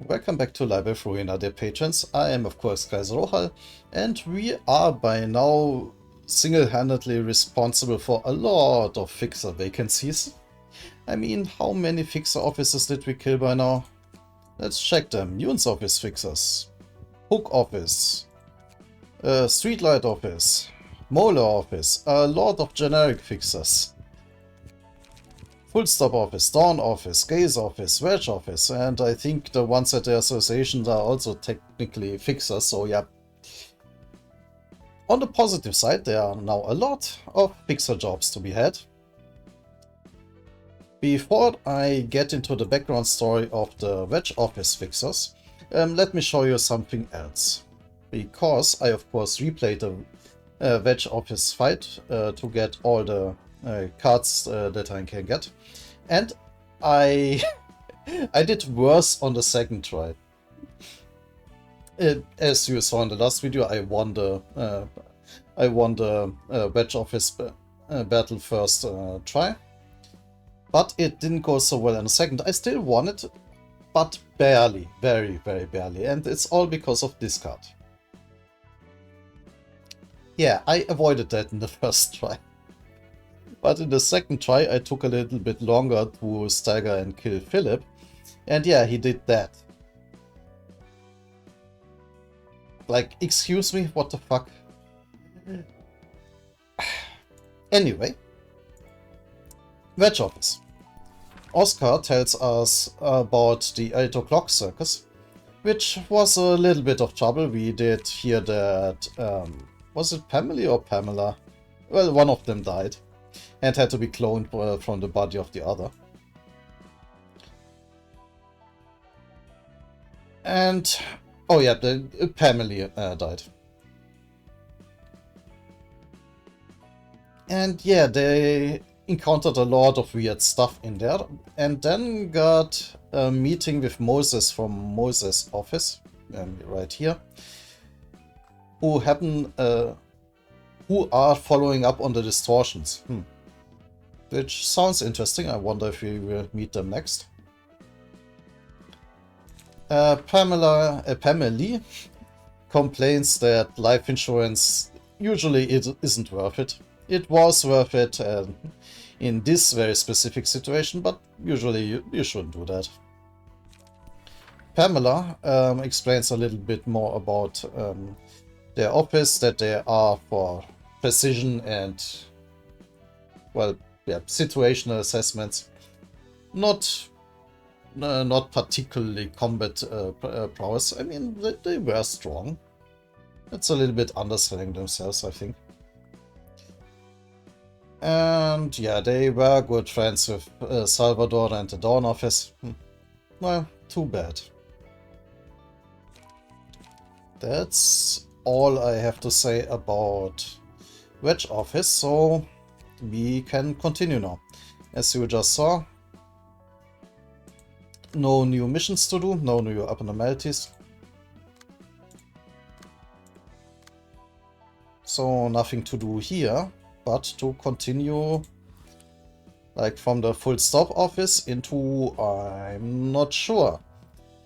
Welcome back to Library Ruina, dear patrons. I am of course Kaiser Rohal, and we are by now single-handedly responsible for a lot of fixer vacancies. I mean, how many fixer offices did we kill by now? Let's check them. Yune's office fixers, Hook office, Streetlight office, Molar office, a lot of generic fixers. Full Stop office, Dawn office, Gaze office, Wedge office, and I think the ones at the associations are also technically fixers, so yeah. On the positive side, there are now a lot of fixer jobs to be had. Before I get into the background story of the Wedge office fixers, let me show you something else. Because I of course replayed the Wedge office fight to get all the cards that I can get. And I I did worse on the second try. As you saw in the last video, I won the Wedge office battle first try, but it didn't go so well in the second. I still won it, but barely, very barely, and it's all because of this card. Yeah, I avoided that in the first try. But in the second try, I took a little bit longer to stagger and kill Philip. And yeah, he did that. Like, excuse me, what the fuck? Anyway. Wedge office. Oscar tells us about the 8 o'clock circus, which was a little bit of trouble. We did hear that, was it Pamela or Pamela? Well, one of them died and had to be cloned from the body of the other. And, oh yeah, Pamela died. And yeah, they encountered a lot of weird stuff in there, and then got a meeting with Moses from Moses' office, right here, who are following up on the distortions. Which sounds interesting. I wonder if we will meet them next. Pamela complains that life insurance usually isn't worth it. It was worth it in this very specific situation, but usually you shouldn't do that. Pamela explains a little bit more about their office, that they are for precision and, well, yeah, situational assessments. Not particularly combat prowess. I mean, they were strong. It's a little bit underselling themselves, I think. And yeah, they were good friends with Salvador and the Dawn office. Well, too bad. That's all I have to say about Wedge office, so we can continue now. As you just saw, no new missions to do, no new abnormalities. So nothing to do here, but to continue like from the Full Stop office into, I'm not sure.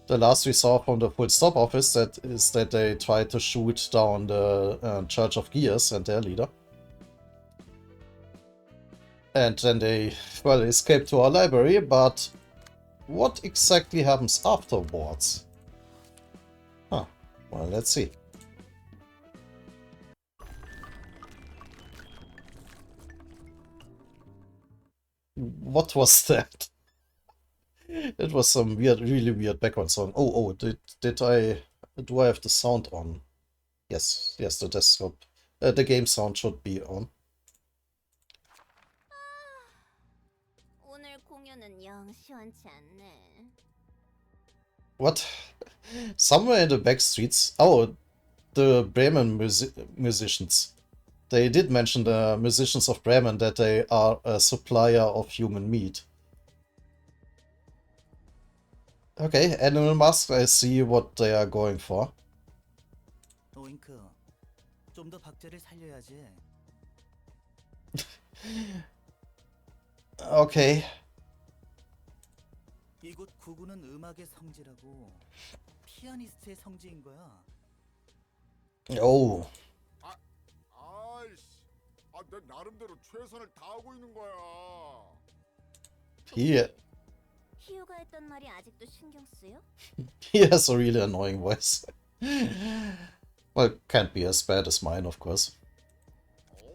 The last we saw from the Full Stop office is that they tried to shoot down the Church of Gears and their leader. And then they, well, escaped to our library, but what exactly happens afterwards? Huh, well, let's see. What was that? It was some weird, really weird background sound. Oh, do I have the sound on? Yes, the desktop, the game sound should be on. What? Somewhere in the back streets. Oh, the Bremen musicians. They did mention the musicians of Bremen, that they are a supplier of human meat. Okay, animal mask, I see what they are going for. Okay. 이곳 구구는 음악의 성지라고 피아니스트의 성지인 거야. Oh, 아, 아이씨. 내 나름대로 최선을 다하고 있는 거야. he, 희우가 했던 말이 아직도 신경 쓰여? he has a really annoying voice. Well, can't be as bad as mine, of course.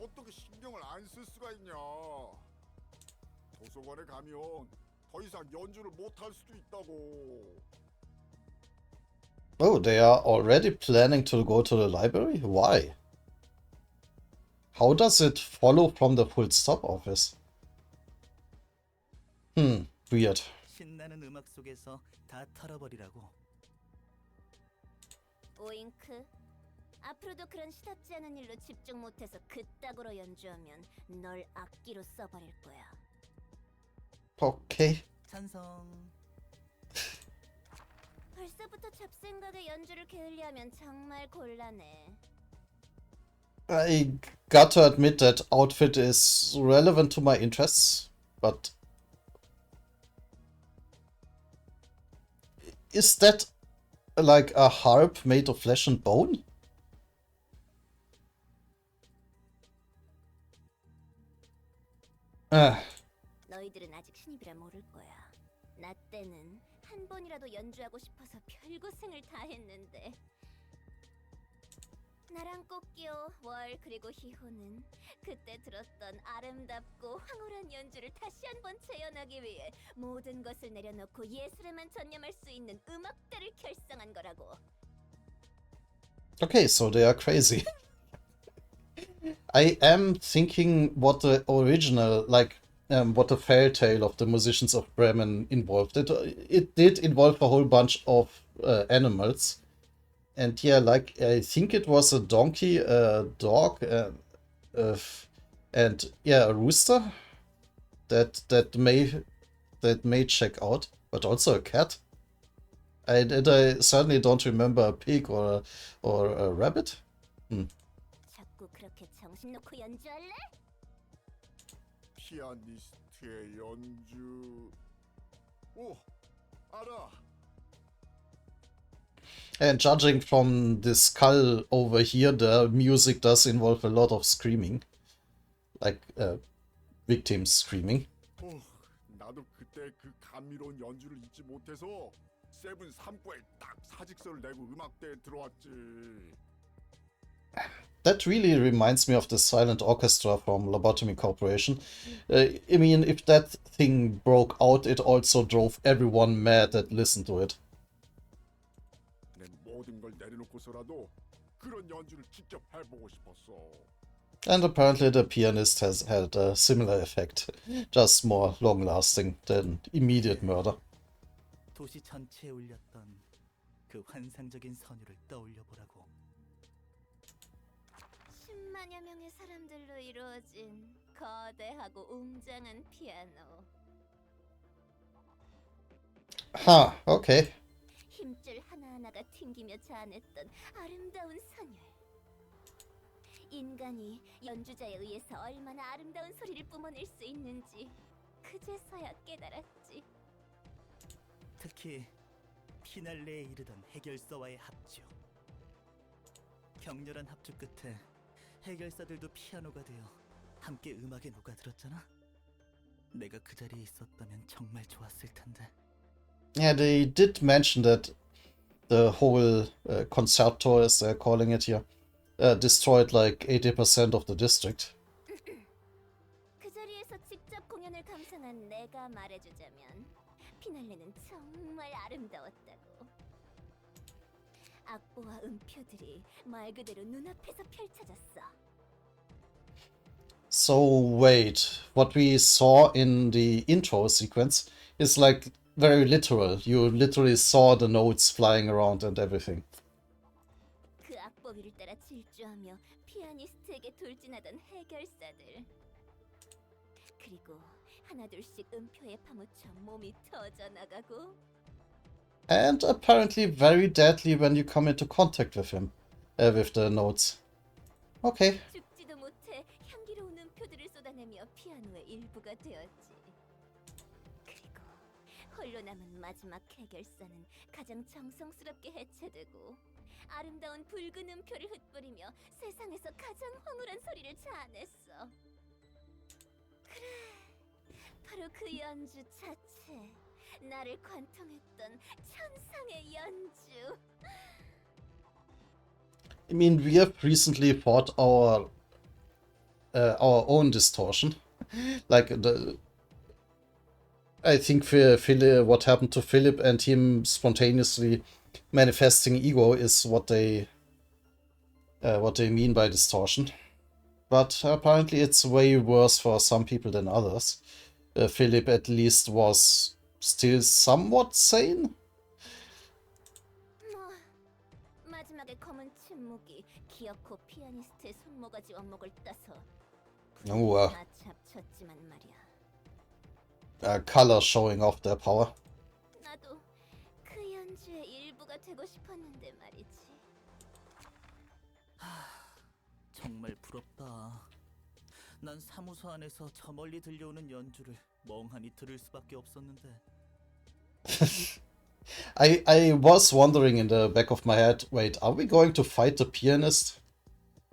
어떻게 신경을 안 쓸 수가 있냐. 도서관에 가면 더 이상 연주를 못 할 수도 있다고. Oh, they are already planning to go to the library? Why? How does it follow from the full stop office? Weird. 신나는 음악 속에서 다 털어버리라고. 오잉크. 앞으로도 그런 시답지 않은 일로 집중 못해서 그따구로 연주하면 널 악기로 써버릴 거야. Okay. 찬성. 벌써부터 잡생각에 연주를 게을리하면 정말 곤란해. I got to admit that outfit is relevant to my interests, but is that like a harp made of flesh and bone? 너희들은 아직 신입이라 모를 거야. 나 때는 한 번이라도 연주하고 싶어서 별고생을 다 했는데. 나랑 꽃기호, 월 그리고 희호는 그때 들었던 아름답고 황홀한 연주를 다시 한번 재현하기 위해 모든 것을 내려놓고 예술에만 전념할 수 있는 음악대를 결성한 거라고. Okay, so they are crazy. I am thinking what the original, like, what the fairy tale of the musicians of Bremen involved. It did involve a whole bunch of animals. And yeah, like, I think it was a donkey, a dog, and yeah, a rooster that may check out, but also a cat. I certainly don't remember a pig or a rabbit. 자꾸 그렇게 정신 놓고 연주할래? 피아니스트의 연주. 오, 알아. And judging from the skull over here, the music does involve a lot of screaming, like victims screaming. 나도 그때 그 감미로운 연주를 잊지 못해서 세븐 3과에 딱 사직서를 내고 음악대에 들어왔지. That really reminds me of the silent orchestra from Lobotomy Corporation. I mean, if that thing broke out, it also drove everyone mad that listened to it. 내 모든 걸 내려놓고서라도 그런 연주를 직접 해보고 싶었어. And apparently the pianist has had a similar effect, just more long-lasting than immediate murder. 도시 전체에 울렸던 그 환상적인 선율을 떠올려 보라고. 10만여 명의 사람들로 이루어진 거대하고 웅장한 피아노. Huh, okay. 힘줄 하나하나가 튕기며 자아냈던 아름다운 선율. 인간이 연주자에 의해서 얼마나 아름다운 소리를 뿜어낼 수 있는지 그제서야 깨달았지. 특히 피날레에 이르던 해결사와의 합주. 격렬한 합주 끝에 해결사들도 피아노가 되어 함께 음악에 녹아들었잖아. 내가 그 자리에 있었다면 정말 좋았을 텐데. Yeah, they did mention that the whole concerto, as they're calling it here, destroyed like 80% of the district. 그 자리에서 직접 공연을 감상한 내가 말해주자면 피날레는 정말 아름다웠다고. 악보와 음표들이 말 그대로 눈앞에서 펼쳐졌어. So wait, what we saw in the intro sequence is like very literal. You literally saw the notes flying around and everything. 그 악보 위를 따라 질주하며 피아니스트에게 돌진하던 해결사들. 그리고 하나둘씩 음표에 파묻혀 몸이 터져나가고. And apparently very deadly when you come into contact with him, with the notes. Okay. 죽지도 못해 향기로운 음표들을 쏟아내며 피아노의 일부가 되었지. 그리고 홀로 남은 마지막 해결사는 가장 정성스럽게 해체되고 아름다운 붉은 음표를 흩뿌리며 세상에서 가장 황홀한 소리를 자아냈어. 그래, 바로 그 연주 자체. 나를 관통했던 천상의 연주. I mean, we have recently fought our own distortion. Like I think Philip, what happened to Philip and him spontaneously manifesting ego is what they mean by distortion. But apparently it's way worse for some people than others. Philip at least was still somewhat sane. 뭐 마지막에 검은 침묵이 기어코 피아니스트의 손모가지 원목을 따서 Oh, 다 잡쳤지만 말이야. color showing off their power. 나도 그 연주의 일부가 되고 싶었는데 말이지. 정말 부럽다. 난 사무소 안에서 저 멀리 들려오는 연주를 멍하니 들을 수밖에 없었는데. I was wondering in the back of my head, wait, are we going to fight the pianist?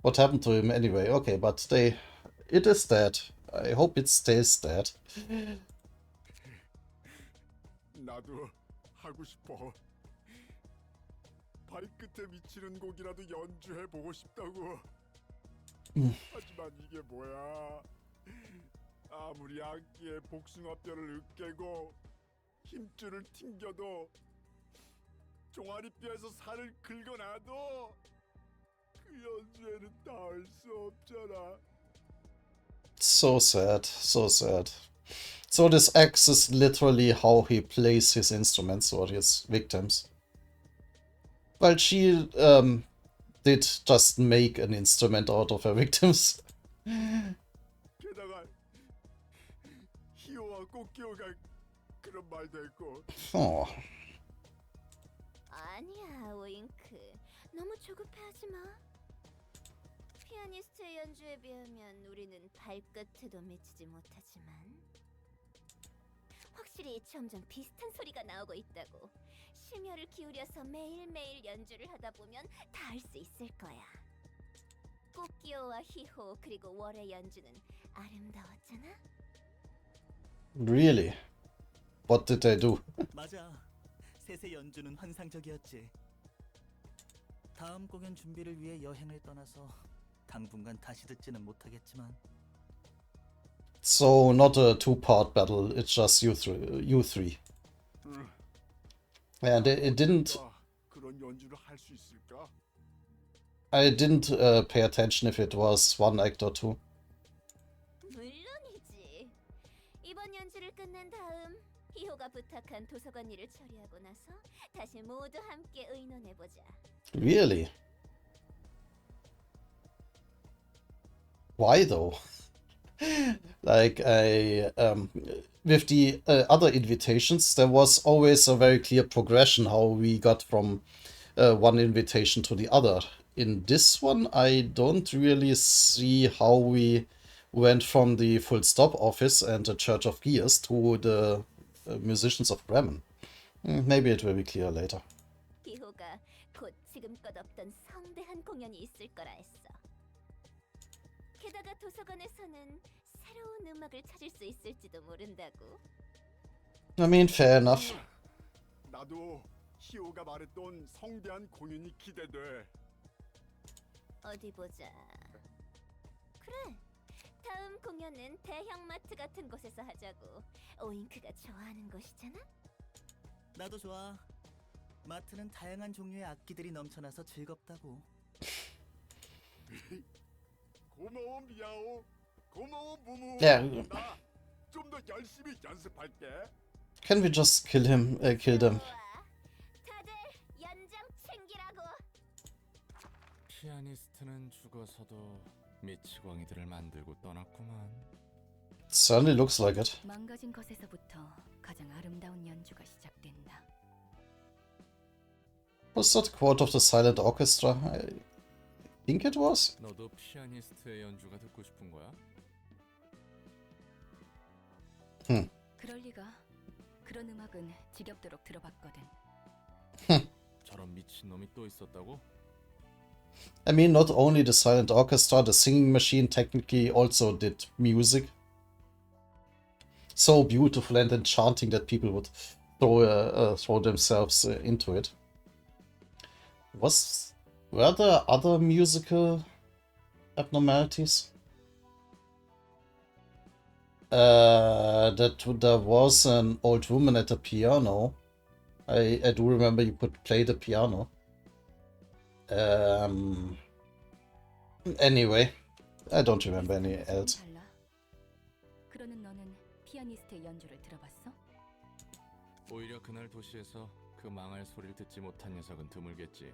What happened to him anyway? Okay, but it is dead. I hope it stays dead. 나도 하고 싶어. 발끝에 미치는 곡이라도 연주해 보고 싶다고. 하지만 이게 뭐야? 아무리 악기에 복숭아뼈를 으깨고 힘줄을 튕겨도 종아리뼈에서 살을 긁어놔도 그 연주에는 닿을 수 없잖아. So sad, so sad. So this axe is literally how he plays his instruments or his victims. Well, she did just make an instrument out of her victims. 게다가 히오와 꼬끼오가 그런 말도 했고. Oh. 아니야, 오잉크. 너무 조급해하지 마. 피아니스트의 연주에 비하면 우리는 발끝에도 미치지 못하지만 확실히 점점 비슷한 소리가 나오고 있다고. 심혈을 기울여서 매일매일 연주를 하다 보면 다 할 수 있을 거야. 꼬끼오와 히호 그리고 월의 연주는 아름다웠잖아? Really? What did they do? 맞아. 셋의 연주는 환상적이었지. 다음 공연 준비를 위해 여행을 떠나서 당분간 다시 듣지는 못하겠지만. So not a two-part battle, it's just you three. And it didn't. 그런 연주를 할 수 있을까? I didn't pay attention if it was one act or two. 물론이지. 이번 연주를 끝낸 다음 히호가 부탁한 도서관 일을 처리하고 나서 다시 모두 함께 의논해보자. Really? Why though? Like with the other invitations, there was always a very clear progression how we got from one invitation to the other. In this one, I don't really see how we went from the Full Stop office and the Church of Gears to the musicians of Bremen. Maybe it will be clear later. 히호가 곧 지금껏 없던 성대한 공연이 있을 거라 했어. 게다가 도서관에서는 새로운 음악을 찾을 수 있을지도 모른다고. I mean, fair enough. 나도 히오가 말했던 성대한 공연이 기대돼. 어디 보자. 그래. 다음 공연은 대형마트 같은 곳에서 하자고. 오잉크가 좋아하는 곳이잖아? 나도 좋아. 마트는 다양한 종류의 악기들이 넘쳐나서 즐겁다고. 고마워 미야오. 고마워 무무. Yeah. 나 좀 더 열심히 연습할게. Can we just kill him? Kill them. 좋아. 다들 연장 챙기라고. 피아니스트는 죽어서도 미치광이들을 만들고 떠났구만. Certainly looks like it. 망가진 것에서부터 가장 아름다운 연주가 시작된다. Was that a quote of the Silent Orchestra? I think it was. 너도 피아니스트의 연주가 듣고 싶은 거야? 그럴 리가. 그런 음악은 지겹도록 들어봤거든. 저런 미친놈이 또 있었다고? I mean, not only the silent orchestra, the singing machine technically also did music. So beautiful and enchanting that people would throw themselves into it. Were there other musical abnormalities? That there was an old woman at the piano. I do remember you could play the piano. Anyway, I don't remember any else. 달라. 그러는 너는 피아니스트의 연주를 들어봤어? 오히려 그날 도시에서 그 망할 소리를 듣지 못한 녀석은 드물겠지.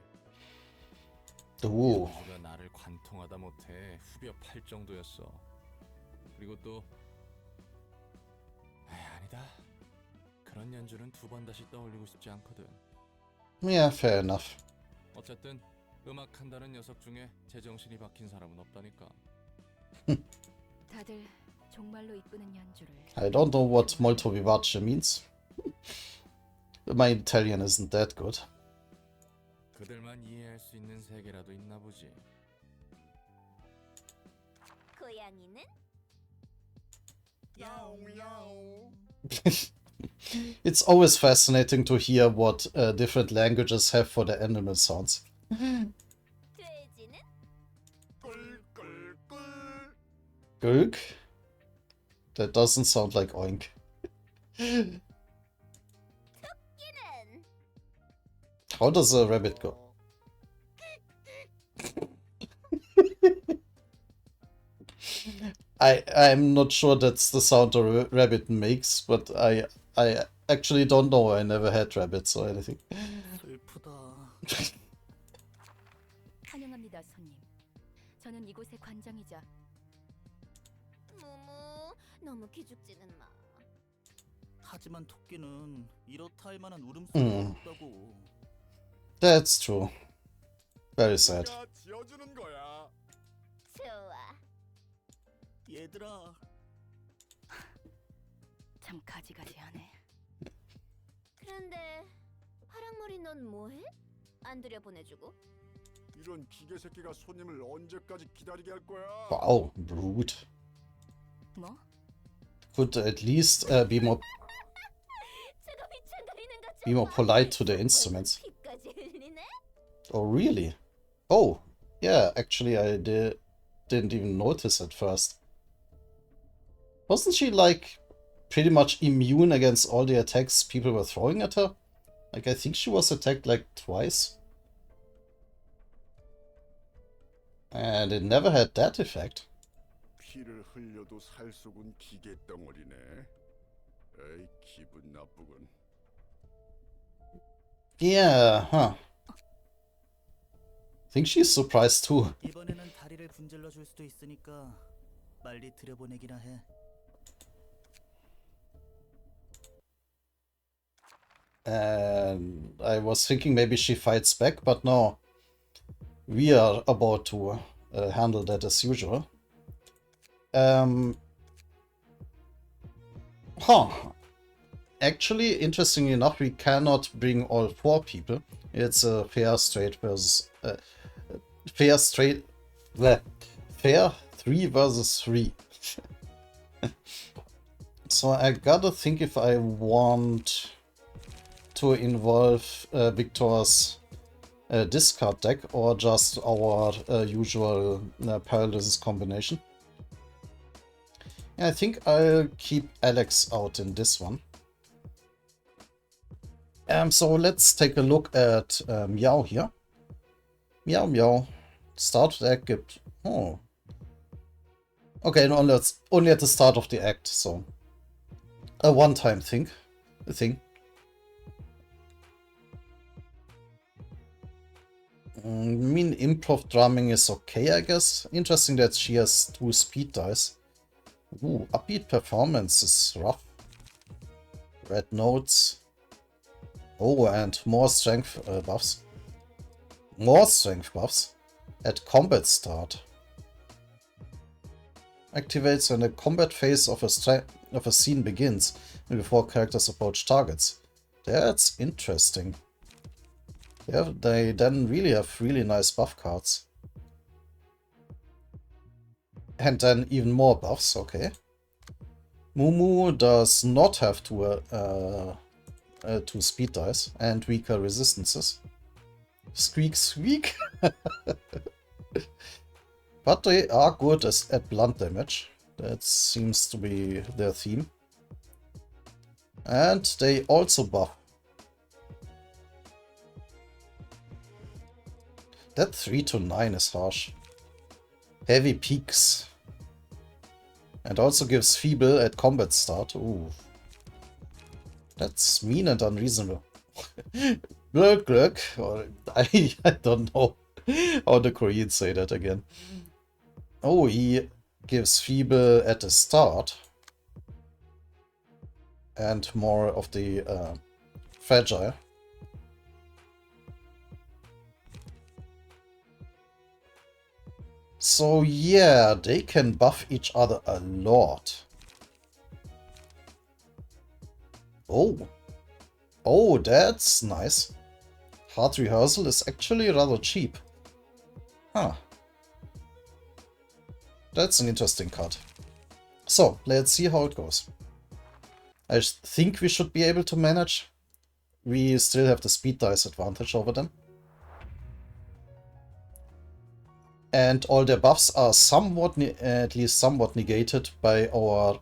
Ooh. 연주가 나를 관통하다 못해 후벼 팔 정도였어. 그리고 또 아니다. 그런 연주는 두 번 다시 떠올리고 싶지 않거든. Yeah, fair enough. 어쨌든 음악한다는 녀석 중에 제정신이 박힌 사람은 없다니까. 다들 정말로 이끄는 연주를. I don't know what molto vivace means. My Italian isn't that good. 그들만 이해할 수 있는 세계라도 있나 보지. 고양이는 야옹야옹. It's always fascinating to hear what different languages have for their animal sounds. 돼지는 꿀꿀꿀. Gurk? That doesn't sound like oink. 끼는 How does a rabbit go? I'm not sure that's the sound a rabbit makes, but I actually don't know. I never had rabbits or anything. 슬프다. 환영합니다, 손님. 저는 이곳의 관장이자 무무 너무 기죽지는 마. 하지만 토끼는 이렇다 할 만한 울음소리가 없다고. That's true. Very sad. 내가 지어주는 거야. 좋아. 얘들아, 참 가지가지하네. 그런데 파랑머리 넌 뭐해? 안 들여보내주고? 이런 기계 새끼가 손님을 언제까지 기다리게 할 거야? Wow, rude. 뭐? Could at least be more 저거 비창거리는 것 be more polite to the instruments. 피까지 흘리네? Oh, really? Oh, yeah, actually didn't even notice at first. Wasn't she, like, pretty much immune against all the attacks people were throwing at her? Like, I think she was attacked, like, twice. And it never had that effect. 피를 흘려도 살 속은 기계 덩어리네. 에이, 기분 나쁘군. Yeah, huh. Think she's surprised too. 이번에는 다리를 분질러 줄 수도 있으니까 빨리 들여보내기나 해. And I was thinking maybe she fights back, but no. We are about to handle that as usual. Actually, interestingly enough, we cannot bring all 4 people. It's a fair, straight versus... fair 3 versus 3. So I gotta think if I want to involve Victor's discard deck or just our usual paralysis combination. I think I'll keep Alex out in this one. So let's take a look at Meow here. Meow Meow. Start deck gibt... Oh. Okay, no, that's only at the start of the act, so... A one-time thing. I mean, improv drumming is okay, I guess. Interesting that she has 2 speed dice. Ooh, upbeat performance is rough. Red notes. Oh, and more strength buffs. More strength buffs at combat start. Activates when the combat phase of a of a scene begins and before characters approach targets. That's interesting. Yeah, they then really have really nice buff cards. And then even more buffs, okay. Mumu does not have two speed dice and weaker resistances. Squeak squeak. But they are good at blunt damage. That seems to be their theme. And they also buff. That 3 to 9 is harsh. Heavy peaks. And also gives feeble at combat start. Ooh. That's mean and unreasonable. Glück, glück. Or, I don't know how the Koreans say that again. Oh, he gives feeble at the start. And more of the fragile. So yeah, they can buff each other a lot. Oh. Oh, that's nice. Hard rehearsal is actually rather cheap. Huh. That's an interesting card. So, let's see how it goes. I think we should be able to manage. We still have the speed dice advantage over them. And all their buffs are somewhat, at least somewhat negated by our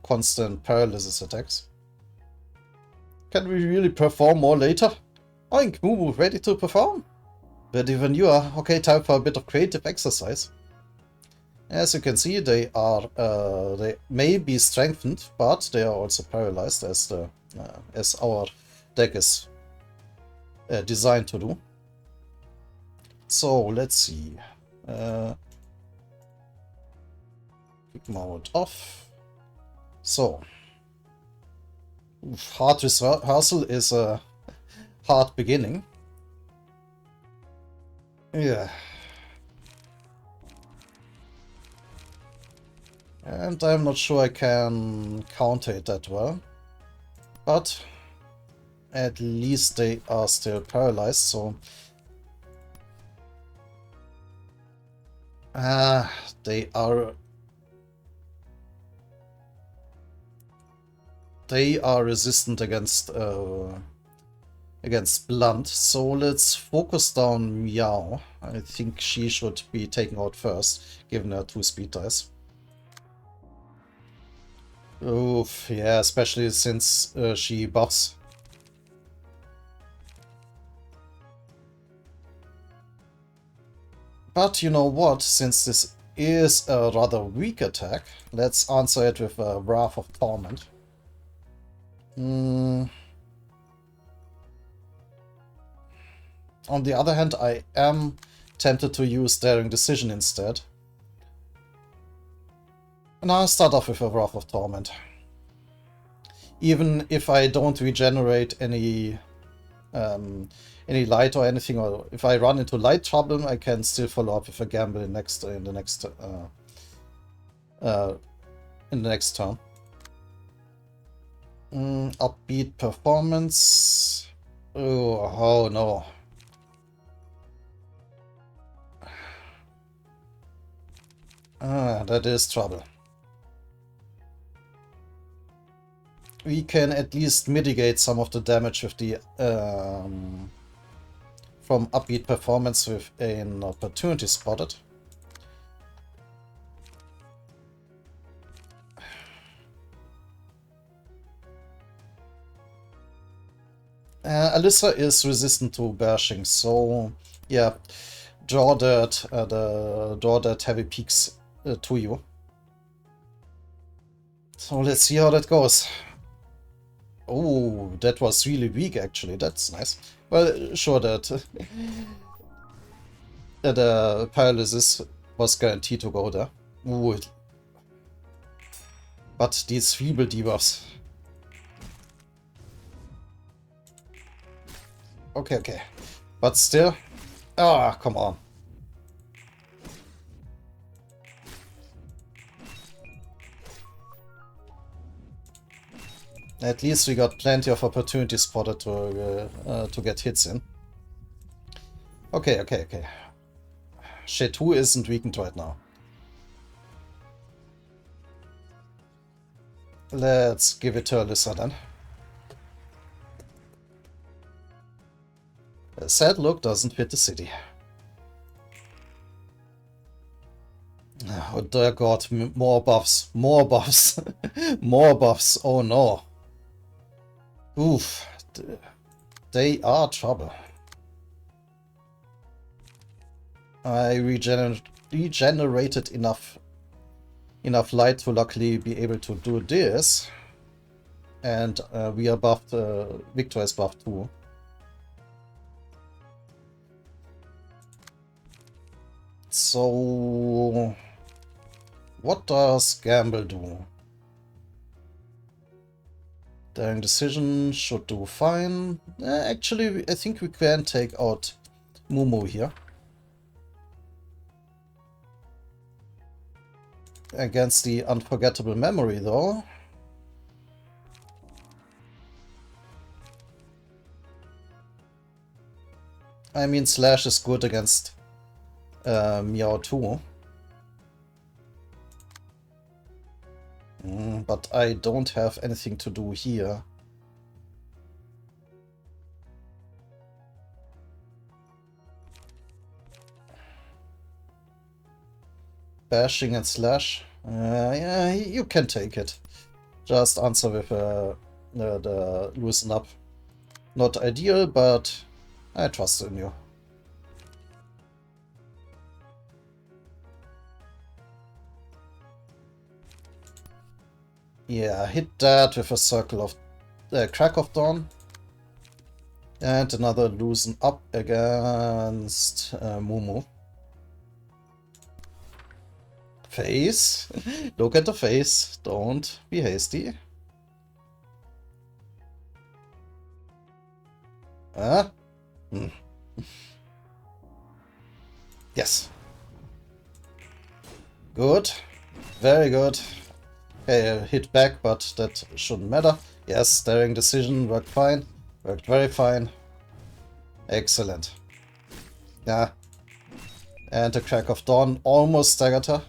constant paralysis attacks. Can we really perform more later? Oink, Mumu, ready to perform? Ready when you are. Okay, time for a bit of creative exercise. As you can see, they may be strengthened, but they are also paralyzed as our deck is designed to do. So let's see. Quick mode off. So, hard rehearsal is a hard beginning. Yeah. And I'm not sure I can counter it that well. But at least they are still paralyzed, so they are resistant against blunt, so let's focus down Meow. I think she should be taken out first, given her 2 speed dice. Oof, yeah, especially since she buffs. But you know what, since this is a rather weak attack, let's answer it with a Wrath of Torment. On the other hand, I am tempted to use Daring Decision instead. And I'll start off with a Wrath of Torment. Even if I don't regenerate any light or anything, or if I run into light trouble, I can still follow up with a gamble in the next turn. Upbeat performance. Oh no. That is trouble. We can at least mitigate some of the damage with the from upbeat performance with an opportunity spotted. Alyssa is resistant to bashing, so yeah, draw that heavy peaks to you. So let's see how that goes. Oh, that was really weak actually. That's nice. Well, sure that that paralysis was guaranteed to go there. Ooh. But these feeble debuffs. Okay. But still. Ah, come on. At least we got plenty of opportunities spotted to get hits in. Okay, okay, okay. Shet2 isn't weakened right now. Let's give it to Alyssa then. A sad look doesn't fit the city. Oh dear god, more buffs, more buffs, more buffs, oh no. Oof, they are trouble. I regenerated enough light to luckily be able to do this. And we are buffed, Victor is buffed too. So, what does Gamble do? Daring Decision should do fine. Actually, I think we can take out Mumu here. Against the Unforgettable Memory, though. I mean, Slash is good against Meow too. But I don't have anything to do here. Bashing and Slash. Yeah, you can take it. Just answer with the Loosen Up. Not ideal, but I trust in you. Yeah, hit that with a Circle of Crack of Dawn. And another Loosen Up against Mumu. Face. Look at the face. Don't be hasty. Ah. Yes. Good. Very good. Okay, hit back, but that shouldn't matter. Yes, Daring Decision worked fine. Worked very fine. Excellent. Yeah. And the Crack of Dawn almost staggered her.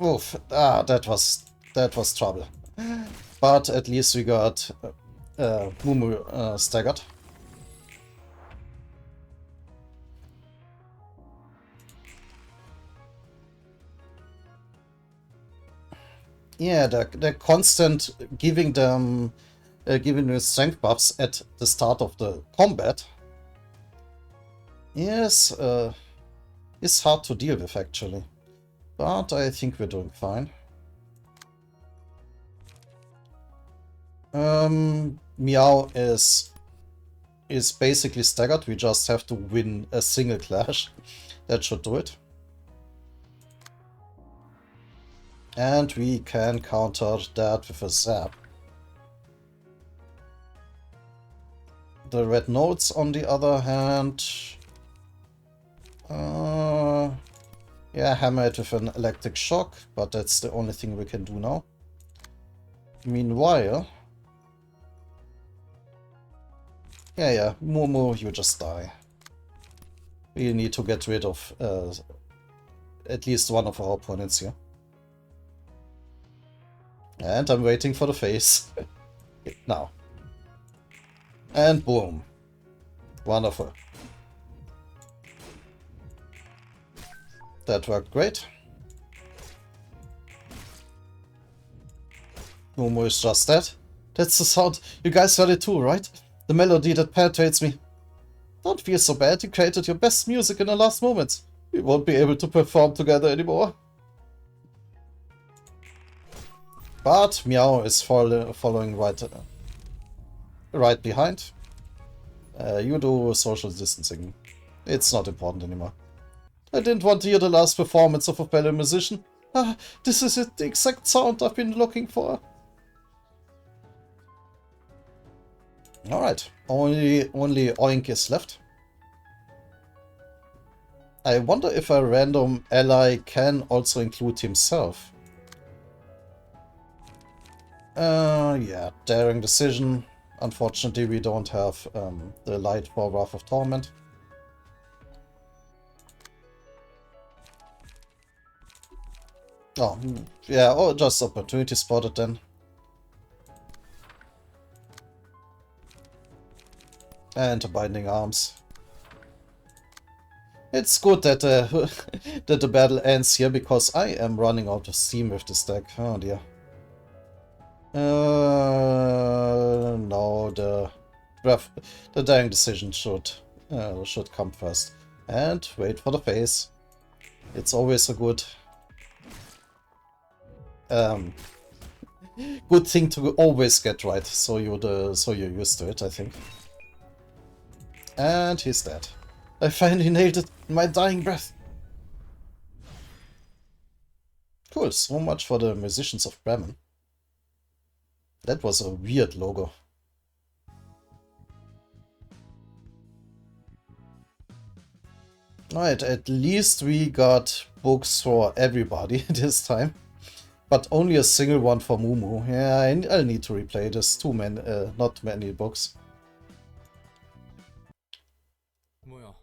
Oof. Ah, that was trouble. But at least we got Mumu staggered. Yeah, the constant giving them strength buffs at the start of the combat is hard to deal with actually. But I think we're doing fine. Meow is basically staggered. We just have to win a single clash. That should do it. And we can counter that with a zap. The red notes, on the other hand, yeah, hammer it with an electric shock, but that's the only thing we can do now. Meanwhile, yeah, Momo, you just die. We need to get rid of at least one of our opponents here. And I'm waiting for the face. Now. And boom. Wonderful. That worked great. Momo is just dead. That's the sound. You guys heard it too, right? The melody that penetrates me. Don't feel so bad. You created your best music in the last moments. We won't be able to perform together anymore. But Meow is following right behind. You do social distancing. It's not important anymore. I didn't want to hear the last performance of a fellow musician. Ah, this is it, the exact sound I've been looking for. Alright, only Oink is left. I wonder if a random ally can also include himself. Yeah, daring decision. Unfortunately, we don't have the light for Wrath of Torment. Oh, yeah, oh, just opportunity spotted then. And Binding Arms. It's good that, that the battle ends here, because I am running out of steam with this deck. Oh dear. No, the Daring Decision should come first. And wait for the face. It's always a good good thing to always get right. So you're used to it, I think. And he's dead. I finally nailed it in my dying breath. Cool, so much for the Musicians of Bremen. That was a weird logo. Alright, at least we got books for everybody this time. But only a single one for Mumu. Yeah, I'll need to replay this. Not many books. 뭐야?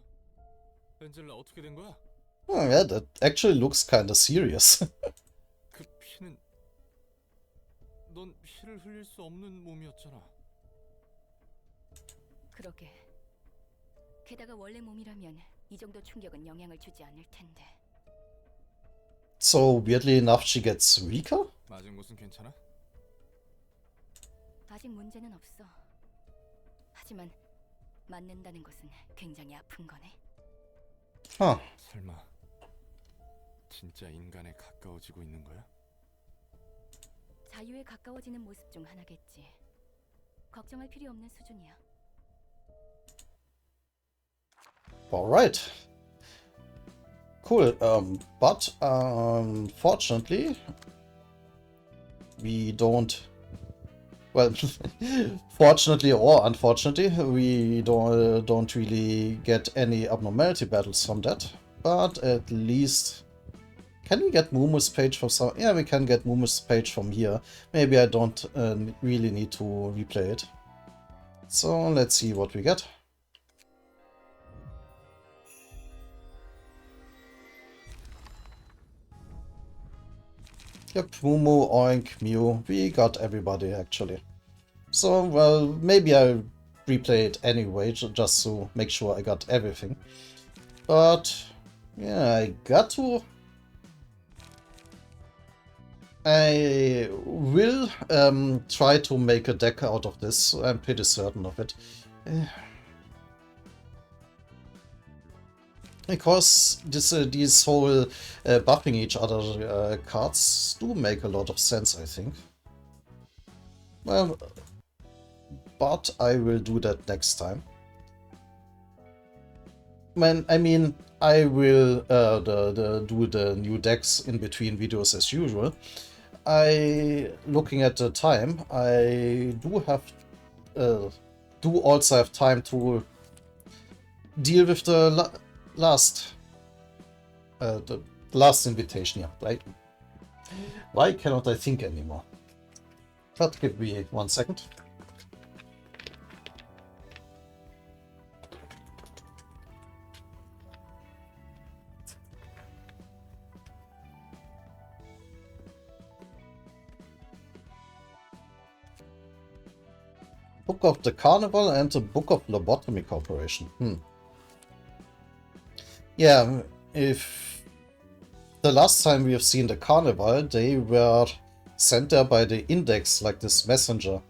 엔젤라 어떻게 된 거야? Oh, yeah, that actually looks kinda serious. 그 피는 넌 피를 흘릴 수 없는 몸이었잖아. 그러게. 게다가 원래 몸이라면 이 정도 충격은 영향을 주지 않을 텐데. So weirdly enough, she gets weaker? 맞은 곳은 괜찮아? 아직 문제는 없어. 하지만 맞는다는 것은 굉장히 아픈 거네. Huh. 설마 진짜 인간에 가까워지고 있는 거야? 자유에 가까워지는 모습 중 하나겠지. 걱정할 필요 없는 수준이야. Alright. Cool, but fortunately we don't, well, fortunately or unfortunately, we don't really get any abnormality battles from that, but at least, can we get Mumu's page from some, yeah, we can get Mumu's page from here. Maybe I don't really need to replay it. So let's see what we get. Yep, Mumu, Oink, Mew, we got everybody actually. So, well, maybe I'll replay it anyway, just to make sure I got everything. But, yeah, I will try to make a deck out of this, I'm pretty certain of it. Because these whole buffing each other cards do make a lot of sense, I think. Well, but I will do that next time. I mean, I will do the new decks in between videos as usual. Looking at the time, I do also have time to deal with the last invitation, yeah. Right? Why cannot I think anymore? But give me 1 second. Book of the Carnival and the Book of Lobotomy Corporation. Yeah, if the last time we have seen the Carnival, they were sent there by the Index, like this messenger.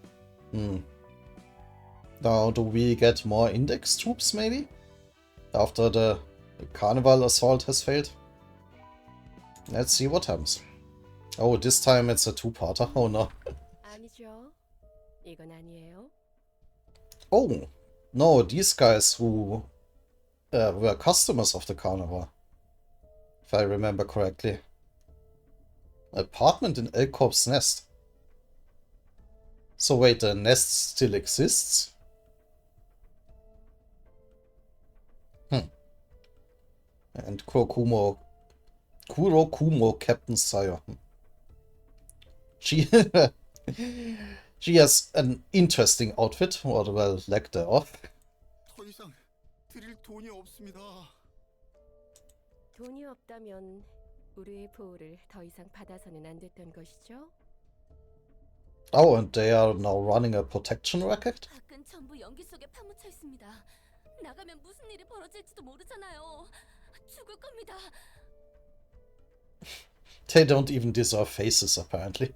Now, do we get more Index troops, maybe? After the Carnival assault has failed? Let's see what happens. Oh, this time it's a two-parter. Oh no. 아니죠. 이건 아니에요. Oh, no, these guys who were customers of the Carnival, if I remember correctly. Apartment in Elkorp's Nest. So wait, the nest still exists? And Kurokumo Captain Sire. She has an interesting outfit, or well, lack thereof. 더 이상 드릴 돈이 없습니다. 돈이 없다면 우리의 보호를 더 이상 받아서는 안 됐던 것이죠? Oh, and they are now running a protection racket? 밖은 전부 연기 속에 파묻혀 있습니다. 나가면 무슨 일이 벌어질지도 모르잖아요. 죽을 겁니다. They don't even deserve faces, apparently.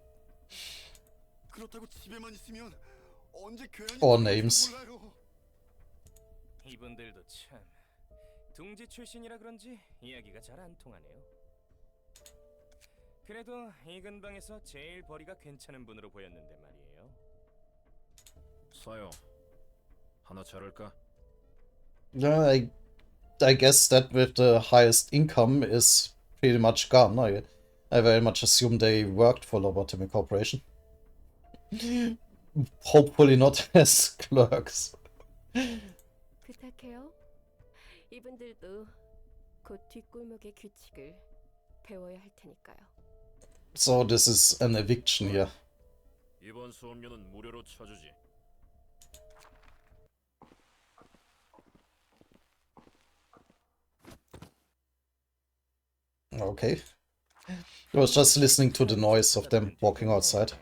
그렇다고 집에만 있으면 언제 교양이 Or 들어올지 names. 몰라요. 이분들도 참 둥지 출신이라 그런지 이야기가 잘 안 통하네요. 그래도 이 근방에서 제일 벌이가 괜찮은 분으로 보였는데 말이에요. 사요. 하나 자를까? Yeah, I guess that with the highest income is pretty much gone. I very much assume they worked for Lobotomy Corporation. Hopefully not as clerks. 부탁해요. 이분들도 곧 뒷골목의 규칙을 배워야 할 테니까요. So this is an eviction here. 이번 수업료는 무료로 쳐주지. Okay. I was just listening to the noise of them walking outside.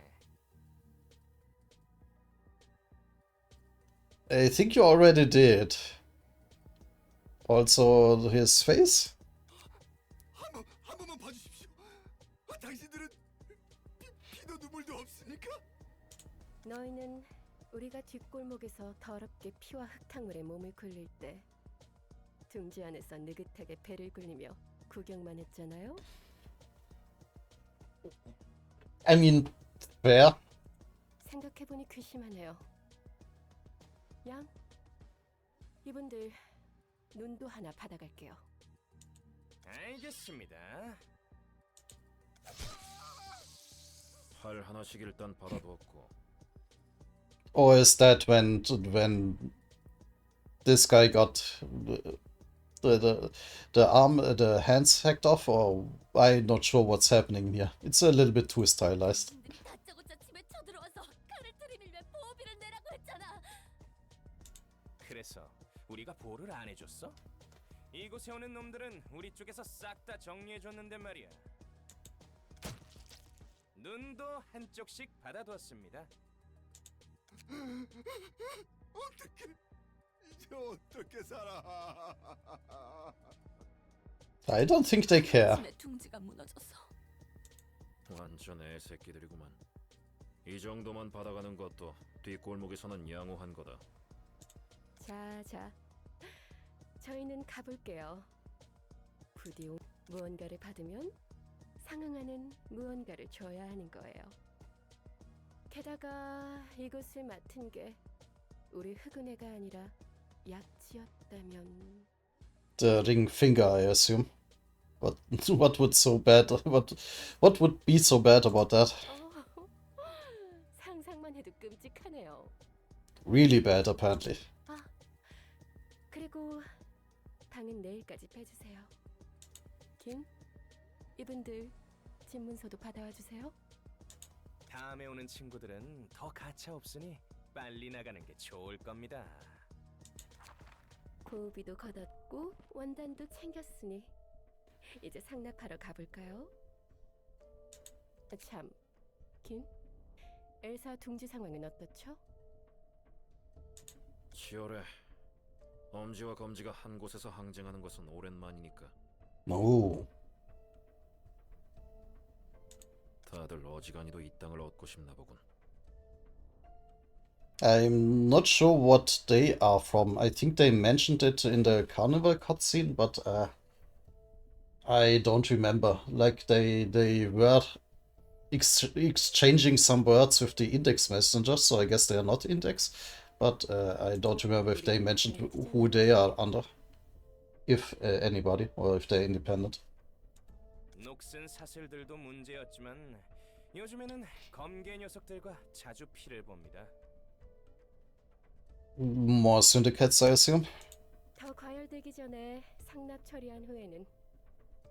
I think you already did. Also his face? 한 번만 봐주십시오. 당신들은 피도 눈물도 없으니까? 너희는 우리가 뒷골목에서 더럽게 피와 흙탕물에 몸을 굴릴 때 둥지 안에서 느긋하게 배를 굴리며 구경만 했잖아요. I mean, fair. 생각해보니 괘씸하네요. 양, 이분들 눈도 하나 받아갈게요. 알겠습니다. 팔 하나씩 일단 받아두었고. Or is that when this guy got the hands hacked off? Or I'm not sure what's happening here. It's a little bit too stylized. 이분들이 다짜고짜 집에 쳐들어와서 칼을 들이밀며 보호비를 내라고 했잖아. 그래서 우리가 보호를 안 해줬어? 이곳에 오는 놈들은 우리 쪽에서 싹 다 정리해줬는데 말이야. 눈도 한쪽씩 받아두었습니다. 어떻게 이제 어떻게 살아? I don't think they care. 아침에 둥지가 무너져서 완전 애새끼들이구만. 이 정도만 받아가는 것도 뒷골목에서는 양호한 거다. 자, 저희는 가볼게요. 부디 무언가를 받으면 상응하는 무언가를 줘야 하는 거예요. 게다가 이곳을 맡은 게 우리 흑은혜가 아니라 약지였다면 The ring finger, I assume. What would so bad? What would be so bad about that? 상상만 해도 끔찍하네요. Really bad, apparently. 그리고 방은 내일까지 빼주세요. 김, 이분들 집 문서도 받아와 주세요. 다음에 오는 친구들은 더 가차 없으니 빨리 나가는 게 좋을 겁니다. 보호비도 걷었고 원단도 챙겼으니 이제 상납하러 가볼까요? 참, 김, 엘사 둥지 상황은 어떻죠? 치열해. 엄지와 검지가 한 곳에서 항쟁하는 것은 오랜만이니까. No. 다들 어지간히도 이 땅을 얻고 싶나 보군. I'm not sure what they are from. I think they mentioned it in the carnival cutscene, but I don't remember. Like they were exchanging some words with the index messenger, so I guess they are not index. But I don't remember if they mentioned who they are under, if anybody, or if they're independent. 녹슨 사슬들도 문제였지만 요즘에는 검게 녀석들과 자주 피를 봅니다. More syndicates, I assume. 더 과열되기 전에 상납 처리한 후에는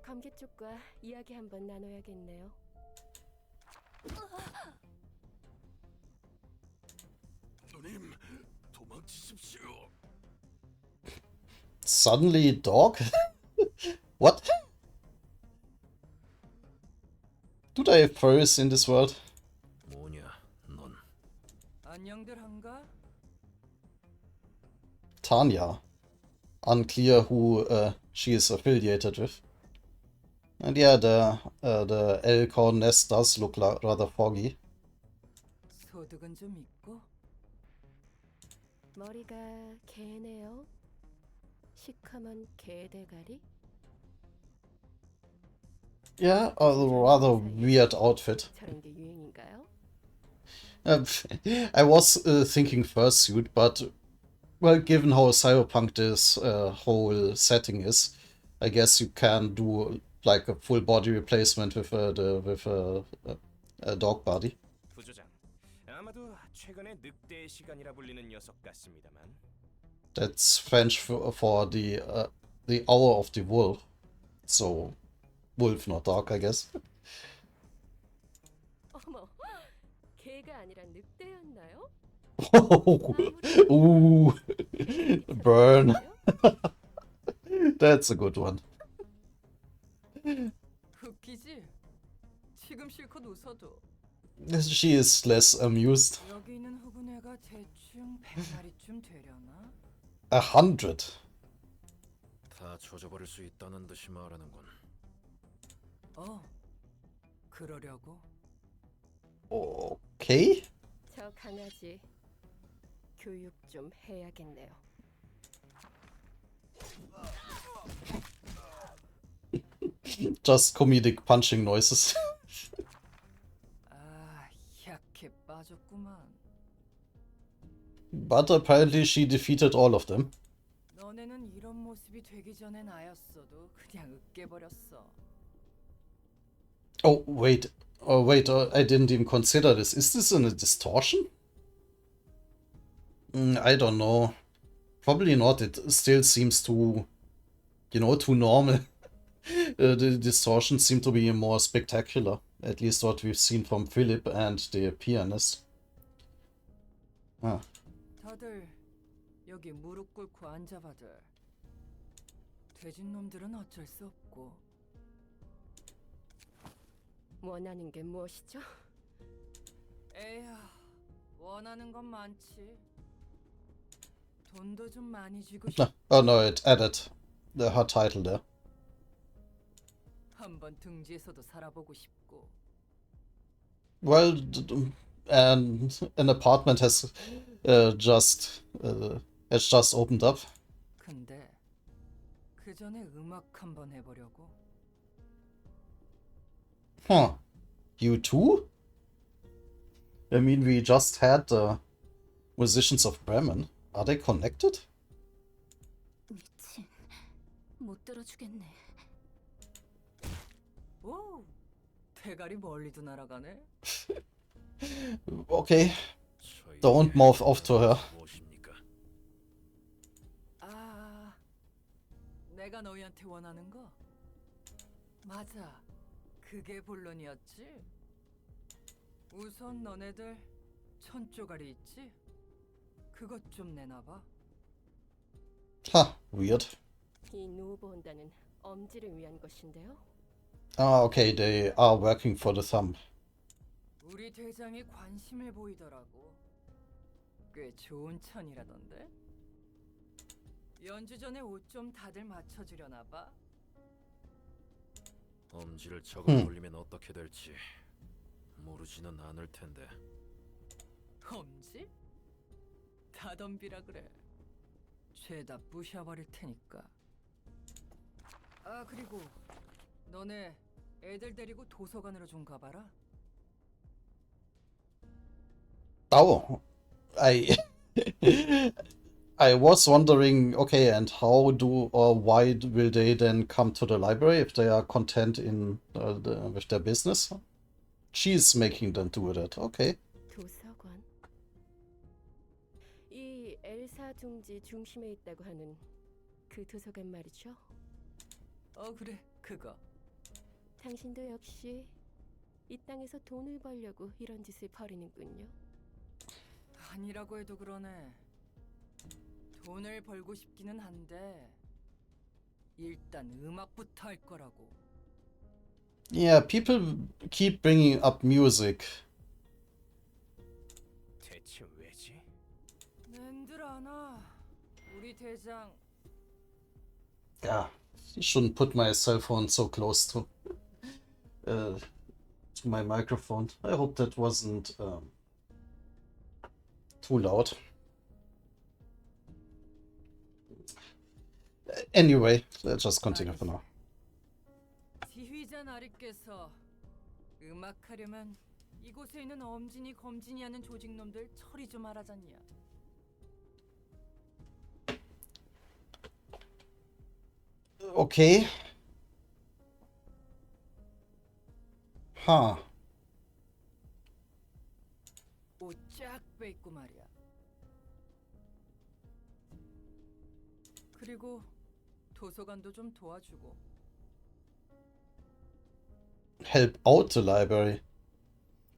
검계 쪽과 이야기 한번 나눠야겠네요. 주님, 도망치십시오. Suddenly dog? What? Do they have furries in this world? 뭐냐, 넌? 안녕들 한가? Tanya. Unclear who she is affiliated with. And yeah, the Elkhorn nest does look rather foggy. 소득은 좀 있고? 머리가 개네요. 시커먼 개대가리? Yeah, a rather weird outfit. 저런 게 유행인가요? I was thinking fursuit, but well, given how cyberpunk this whole setting is, I guess you can do like a full body replacement with a dog body. 부조장, 아마도 최근에 늑대의 시간이라 불리는 녀석 같습니다만. That's French for the hour of the wolf. So wolf, not dog, I guess. 어머, 개가 아니라 늑대였나요? Ooh, burn. That's a good one. 웃기지? 지금 실컷 웃어도 She is less amused. 여기 있는 흑운애가 대충 100마리쯤 되려나? 100. 다 조져버릴 수 있다는 듯이 말하는군. 그러려고? Okay. 저 강아지 교육 좀 해야겠네요. Just comedic punching noises. 아, 약해 빠졌구만. But apparently she defeated all of them. 너네는 이런 모습이 되기 전에 나였어도 그냥 으깨버렸어. Oh, wait. I didn't even consider this. Is this in a distortion? I don't know. Probably not. It still seems too, too normal. The distortions seem to be more spectacular. At least what we've seen from Philip and the pianist. Ah. 다들 여기 무릎 꿇고 앉아봐들. 돼진 놈들은 어쩔 수 없고. 원하는 게 무엇이죠? 에야, 원하는 건 많지. 돈도 좀 많이 주고 싶. Oh no, it added her title there. 한번 등지에서도 살아보고 싶고. Well, an apartment has just opened up. 근데 그 전에 음악 한번 해보려고. Huh. You too? I mean, we just had the musicians of Bremen. Are they connected? 미친, 못 들어주겠네. 오, 대가리 멀리도 날아가네. Okay, don't mouth off to her. 무엇입니까? 아, 내가 너희한테 원하는 거? 맞아, 그게 본론이었지? 우선 너네들 천조가리 있지? 그것 좀 내놔봐. Huh, weird. 이 누보온다는 엄지를 위한 것인데요. Ah, okay, they are working for the thumb. 우리 대장이 관심을 보이더라고. 꽤 좋은 천이라던데? 연주 전에 옷 좀 다들 맞춰주려나 봐. 엄지를 적을 돌리면 어떻게 될지 모르지는 않을 텐데. 엄지? 다 덤비라 그래. 죄다 부셔버릴 테니까. 아, 그리고 너네 애들 데리고 도서관으로 좀 가봐라. Oh, I I was wondering, okay, and how do or why will they then come to the library if they are content in with their business? She's making them do that. Okay. 도서관. 이 엘사 둥지 중심에 있다고 하는 그 도서관 말이죠. 그래, 그거. 당신도 역시 이 땅에서 돈을 벌려고 이런 짓을 벌이는군요. 아니라고 해도 그러네. 돈을 벌고 싶기는 한데 일단 음악부터 할 거라고. Yeah, people keep bringing up music. 대체 왜지? 낸들 아나. 우리 대장 Yeah, I shouldn't put my cell phone so close to my microphone. I hope that wasn't too loud. Anyway, let's just continue for now. 지휘자 나리께서 음악하려면 이곳에 있는 엄진이 검진이 하는 조직놈들 처리 좀 하라잖냐. Okay. Huh. 옷 쫙 빼입고 말이야. 그리고 도서관도 좀 도와주고. Help out the library.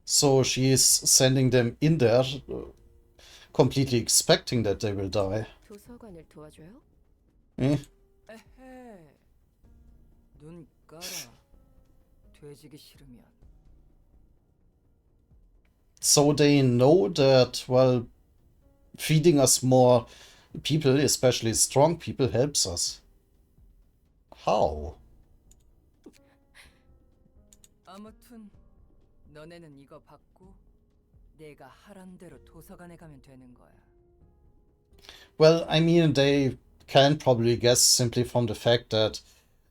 So she's sending them in there, completely expecting that they will die. 도서관을 도와줘요? Eh? 에헤. 눈 깔아. 돼지기 싫으면. So they know that, well, feeding us more people, especially strong people, helps us. How? 아무튼 너네는 이거 받고 내가 하란 대로 도서관에 가면 되는 거야. Well, I mean, they can probably guess simply from the fact that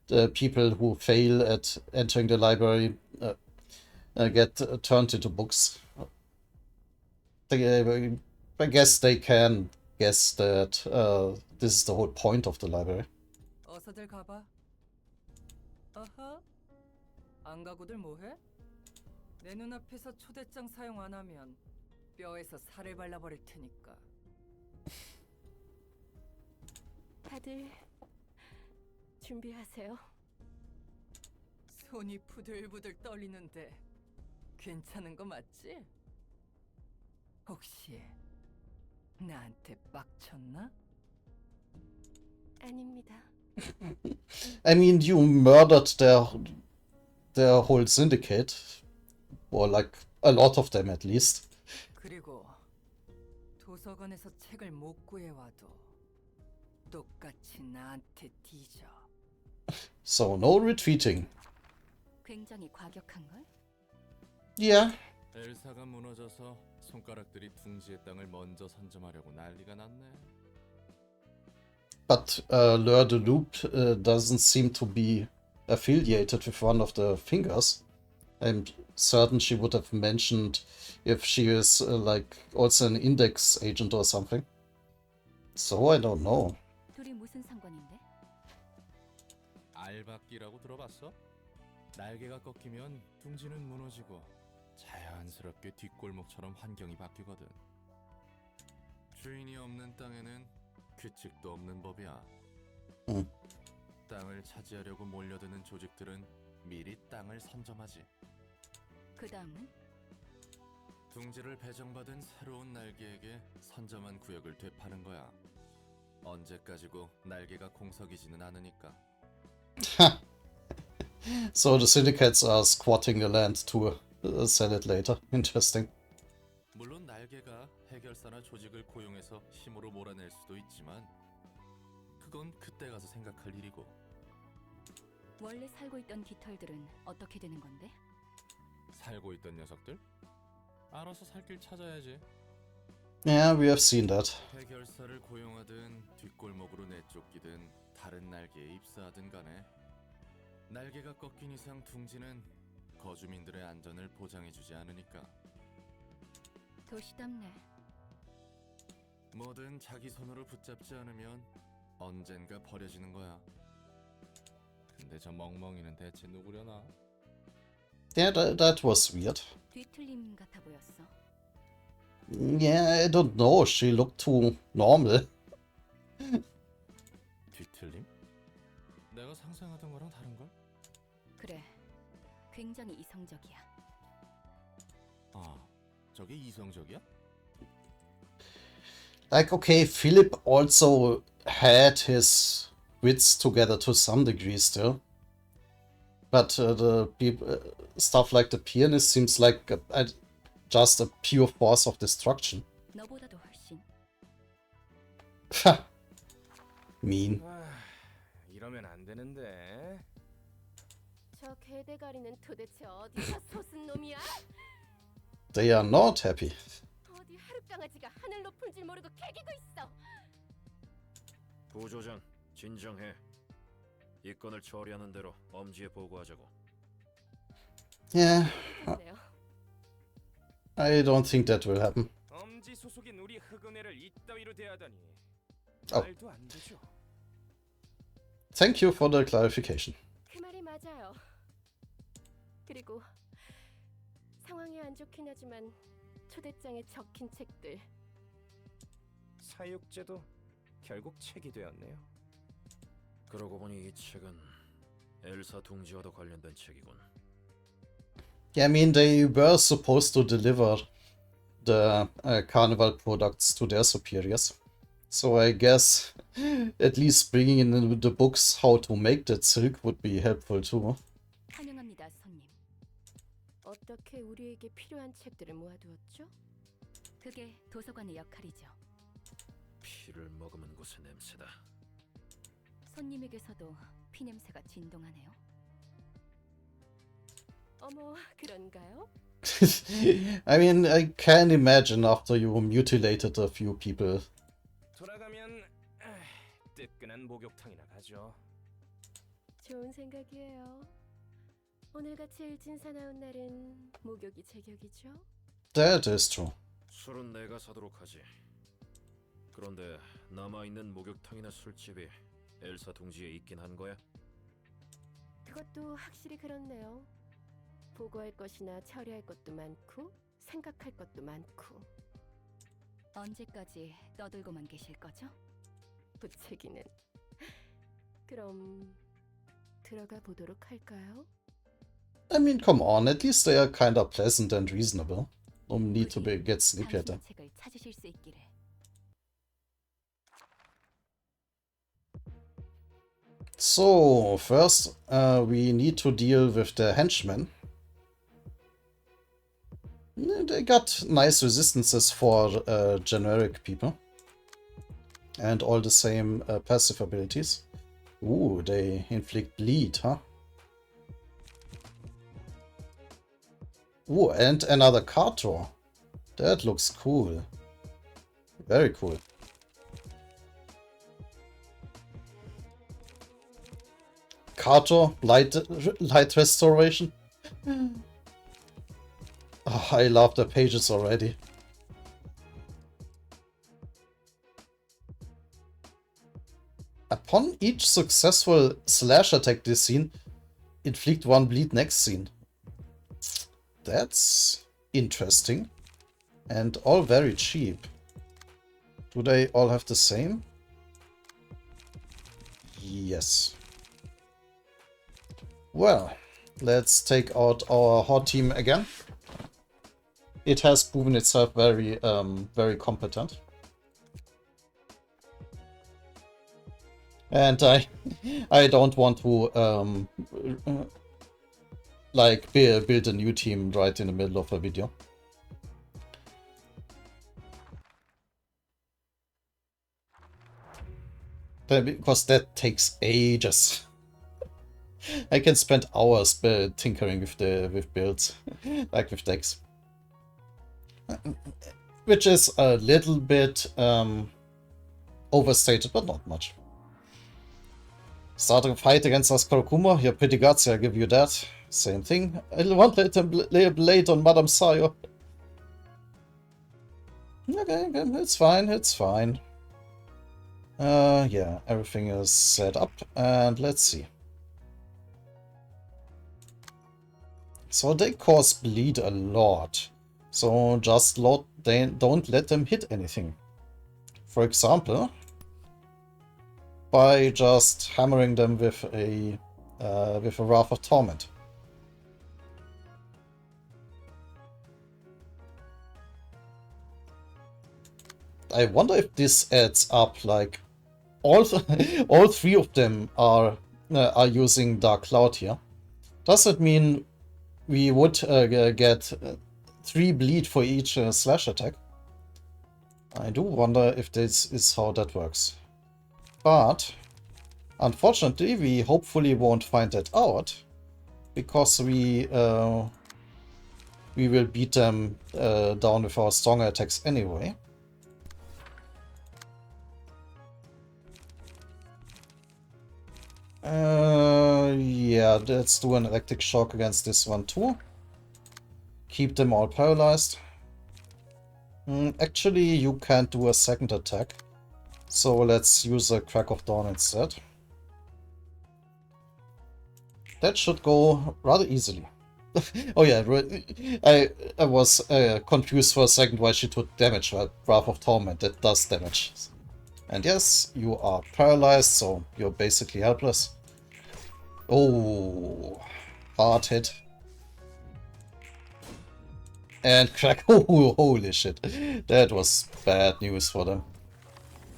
the people who fail at entering the library get turned into books. I guess they can guess that this is the whole point of the library. 어서들 가봐. 어허? 안 가고들 뭐해? 내 눈앞에서 초대장 사용 안 하면 뼈에서 살을 발라버릴 테니까. 다들 준비하세요. 손이 부들부들 떨리는데 괜찮은 거 맞지? 혹시 나한테 빡쳤나? 아닙니다. I mean, you murdered their whole syndicate, or like a lot of them at least. 그리고 도서관에서 책을 못 구해와도 똑같이 나한테 뒤져. So no retreating. 굉장히 과격한 걸? Yeah. 엘사가 무너져서 손가락들이 둥지의 땅을 먼저 선점하려고 난리가 났네. But Lure de Loup doesn't seem to be affiliated with one of the fingers. I'm certain she would have mentioned if she is like also an index agent or something. So I don't know. 둘이 무슨 상관인데? 알박기라고 들어봤어? 날개가 꺾이면 둥지는 무너지고 자연스럽게 뒷골목처럼 환경이 바뀌거든. 주인이 없는 땅에는 규칙도 없는 법이야. 땅을 차지하려고 몰려드는 조직들은 미리 땅을 선점하지. 그 다음은? 둥지를 배정받은 새로운 날개에게 선점한 구역을 되파는 거야. 언제까지고 날개가 공석이지는 않으니까. So the syndicates are squatting the land to sell it later. Interesting. 물론 날개가 해결사나 조직을 고용해서 힘으로 몰아낼 수도 있지만 그건 그때 가서 생각할 일이고. 원래 살고 있던 깃털들은 어떻게 되는 건데? 살고 있던 녀석들? 알아서 살 길 찾아야지. Yeah, we have seen that. 해결사를 고용하든 뒷골목으로 내쫓기든 다른 날개에 입사하든 간에 날개가 꺾인 이상 둥지는 거주민들의 안전을 보장해주지 않으니까. 도시답네. 뭐든 자기 손으로 붙잡지 않으면 언젠가 버려지는 거야. 근데 저 멍멍이는 대체 누구려나? Yeah, that was weird. 뒤틀림 같아 보였어. Yeah, I don't know. She looked too normal. 뒤틀림? 내가 상상하던 거랑 다른걸? 그래. 굉장히 이성적이야. 아, 저게 이성적이야? Like, okay, Philip also had his wits together to some degree still. But stuff like the pianist seems like just a pure force of destruction. 너보다도 훨씬. Mean. 이러면 안 되는데. 저 개대가리는 도대체 어디서 솟은 놈이야? They are not happy. 어디 하룻강아지가 하늘 높은 줄 모르고 개기고 있어. 부조장, 진정해. 이 건을 처리하는 대로 엄지에 보고하자고. Yeah, 그래요. I don't think that will happen. 엄지 소속인 우리 흑은혜를 이따위로 대하다니. Oh. 말도 안 되죠. Thank you for the clarification. 그 말이 맞아요. 그리고 상황이 안 좋긴 하지만 초대장에 적힌 책들 사육제도 결국 책이 되었네요. 그러고 보니 이 책은 엘사 둥지와도 관련된 책이군. Yeah, I mean, they were supposed to deliver the carnival products to their superiors. So I guess at least bringing in the books how to make that silk would be helpful too. 환영합니다, 손님. 어떻게 우리에게 필요한 책들을 모아두었죠? 그게 도서관의 역할이죠. 피를 머금은 곳의 냄새다. 손님에게서도 피 냄새가 진동하네요. 어머, 그런가요? I mean, I can imagine after you mutilated a few people. 돌아가면 뜨끈한 목욕탕이나 가죠. 좋은 생각이에요. 오늘같이 일진 사나운 날은 목욕이 제격이죠? That is true. 술은 내가 사도록 하지. 그런데 남아있는 목욕탕이나 술집이 엘사 둥지에 있긴 한 거야? 그것도 확실히 그렇네요. 보고할 것이나 처리할 것도 많고 생각할 것도 많고. 언제까지 떠들고만 계실 거죠? 부채기는. 그럼 들어가 보도록 할까요? I mean, come on, at least they are kinda pleasant and reasonable. No need to get sleepy at them. 당신의 책을 찾으실 수 있기를. So, first, we need to deal with the henchmen. They got nice resistances for generic people. And all the same passive abilities. Ooh, they inflict bleed, huh? Ooh, and another card draw. That looks cool. Very cool. Card draw, light restoration. Oh, I love the pages already. Upon each successful slash attack this scene, inflict 1 bleed next scene. That's interesting. And all very cheap. Do they all have the same? Yes. Well, let's take out our horde team again. It has proven itself very, very competent. And I don't want to, like, build a new team right in the middle of a video. Because that takes ages. I can spend hours tinkering with builds, like with decks. Which is a little bit overstated, but not much. Starting a fight against Askarokuma, you're pretty gutsy, I'll give you that. Same thing. I won't let him lay a blade on Madame Sayo. Okay, it's fine, it's fine. Yeah, everything is set up, and let's see. So they cause bleed a lot. So just don't let them hit anything. For example, by just hammering them with a Wrath of Torment. I wonder if this adds up, like all all three of them are using Dark Cloud here. Does that mean we would get 3 bleed for each slash attack? I do wonder if this is how that works. But unfortunately, we hopefully won't find that out, because we will beat them down with our stronger attacks anyway. Yeah, let's do an electric shock against this one too. Keep them all paralyzed. Actually, you can't do a second attack, so let's use a Crack of Dawn instead. That should go rather easily. Oh yeah, I was confused for a second why she took damage. Well, Wrath of Torment, that does damage. And yes, you are paralyzed, so you're basically helpless. Oh, hard hit. And crack. Oh, holy shit. That was bad news for them.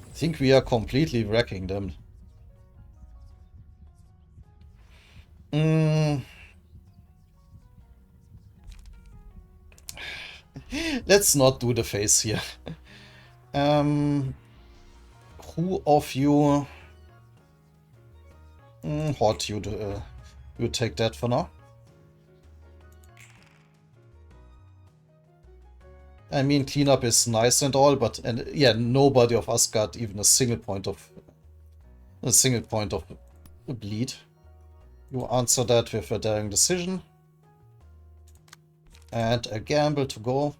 I think we are completely wrecking them. Let's not do the face here. Who of you... Hot, you take that for now. I mean, cleanup is nice and all, but yeah, nobody of us got even a single point of bleed. You answer that with a daring decision and a gamble to go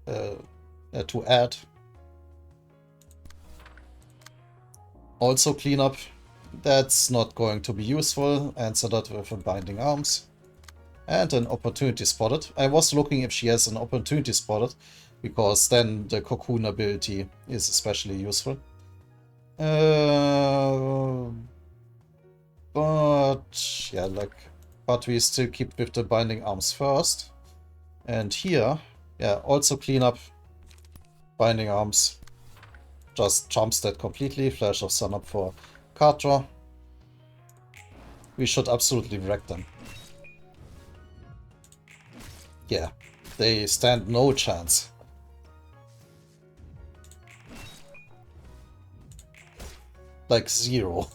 to add. Also cleanup. That's not going to be useful. Answer that with a binding arms. And an opportunity spotted. I was looking if she has an opportunity spotted, because then the cocoon ability is especially useful. But yeah, but we still keep with the binding arms first. And here, yeah, also clean up. Binding arms. Just jumps that completely. Flash of Sun up for card draw. We should absolutely wreck them. Yeah, they stand no chance. Like 0.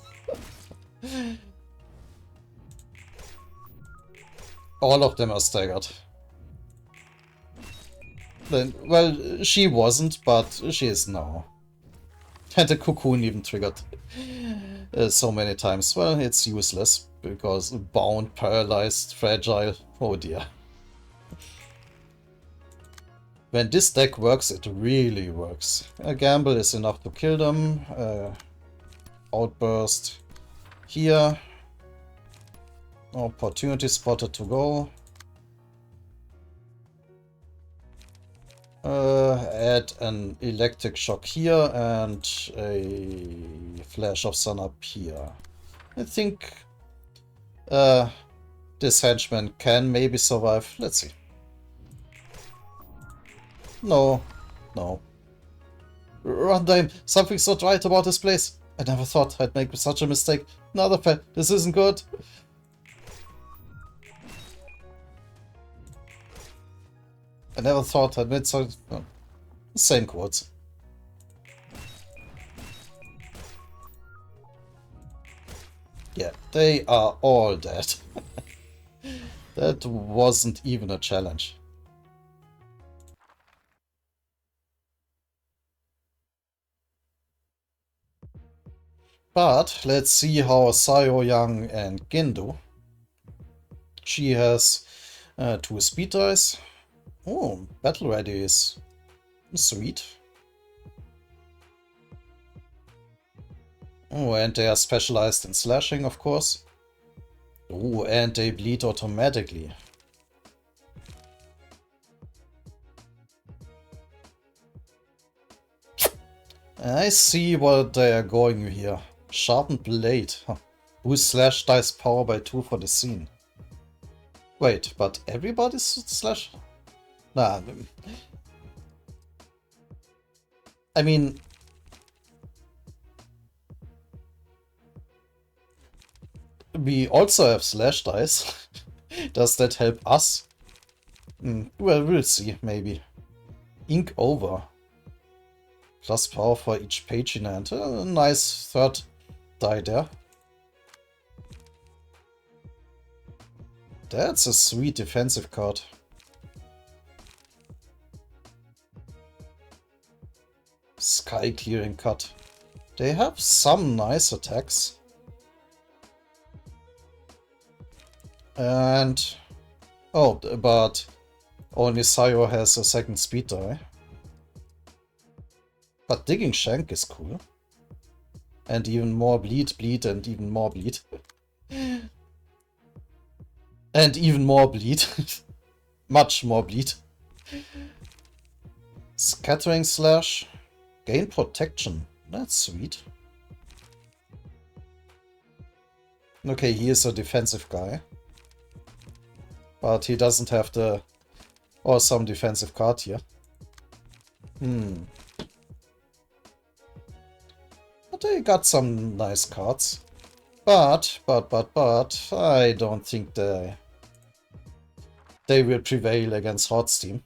All of them are staggered. Then, well, she wasn't, but she is now. And the cocoon even triggered so many times. Well, it's useless, because bound, paralyzed, fragile. Oh dear. When this deck works, it really works. A gamble is enough to kill them. Outburst here. Opportunity spotted to go. Add an electric shock here and a flash of sun up here. I think this henchman can maybe survive. Let's see. No. No. Runtime, something's not right about this place. I never thought I'd make such a mistake. Another fail. This isn't good. I never thought I'd made such... Oh, same quotes. Yeah, they are all dead. That wasn't even a challenge. But let's see how Sayo Yang and Gin do. She has 2 speed dice. Oh, battle ready is sweet. Oh, and they are specialized in slashing, of course. Oh, and they bleed automatically. I see what they are going here. Sharpened blade. Huh. Boost slash dice power by 2 for the scene. Wait, but everybody's slash? Nah. I mean, we also have slash dice. Does that help us? Well, we'll see, maybe. Ink over. Plus power for each page in hand. A nice third die there. That's a sweet defensive card. Sky clearing cut. They have some nice attacks. And... oh, but only Sayo has a second speed die. But Digging Shank is cool. And even more bleed, bleed, and even more bleed. And even more bleed. Much more bleed. Scattering Slash. Gain protection. That's sweet. Okay, he is a defensive guy. But he doesn't have the awesome defensive card here. But they got some nice cards. But, I don't think they will prevail against Hot's team.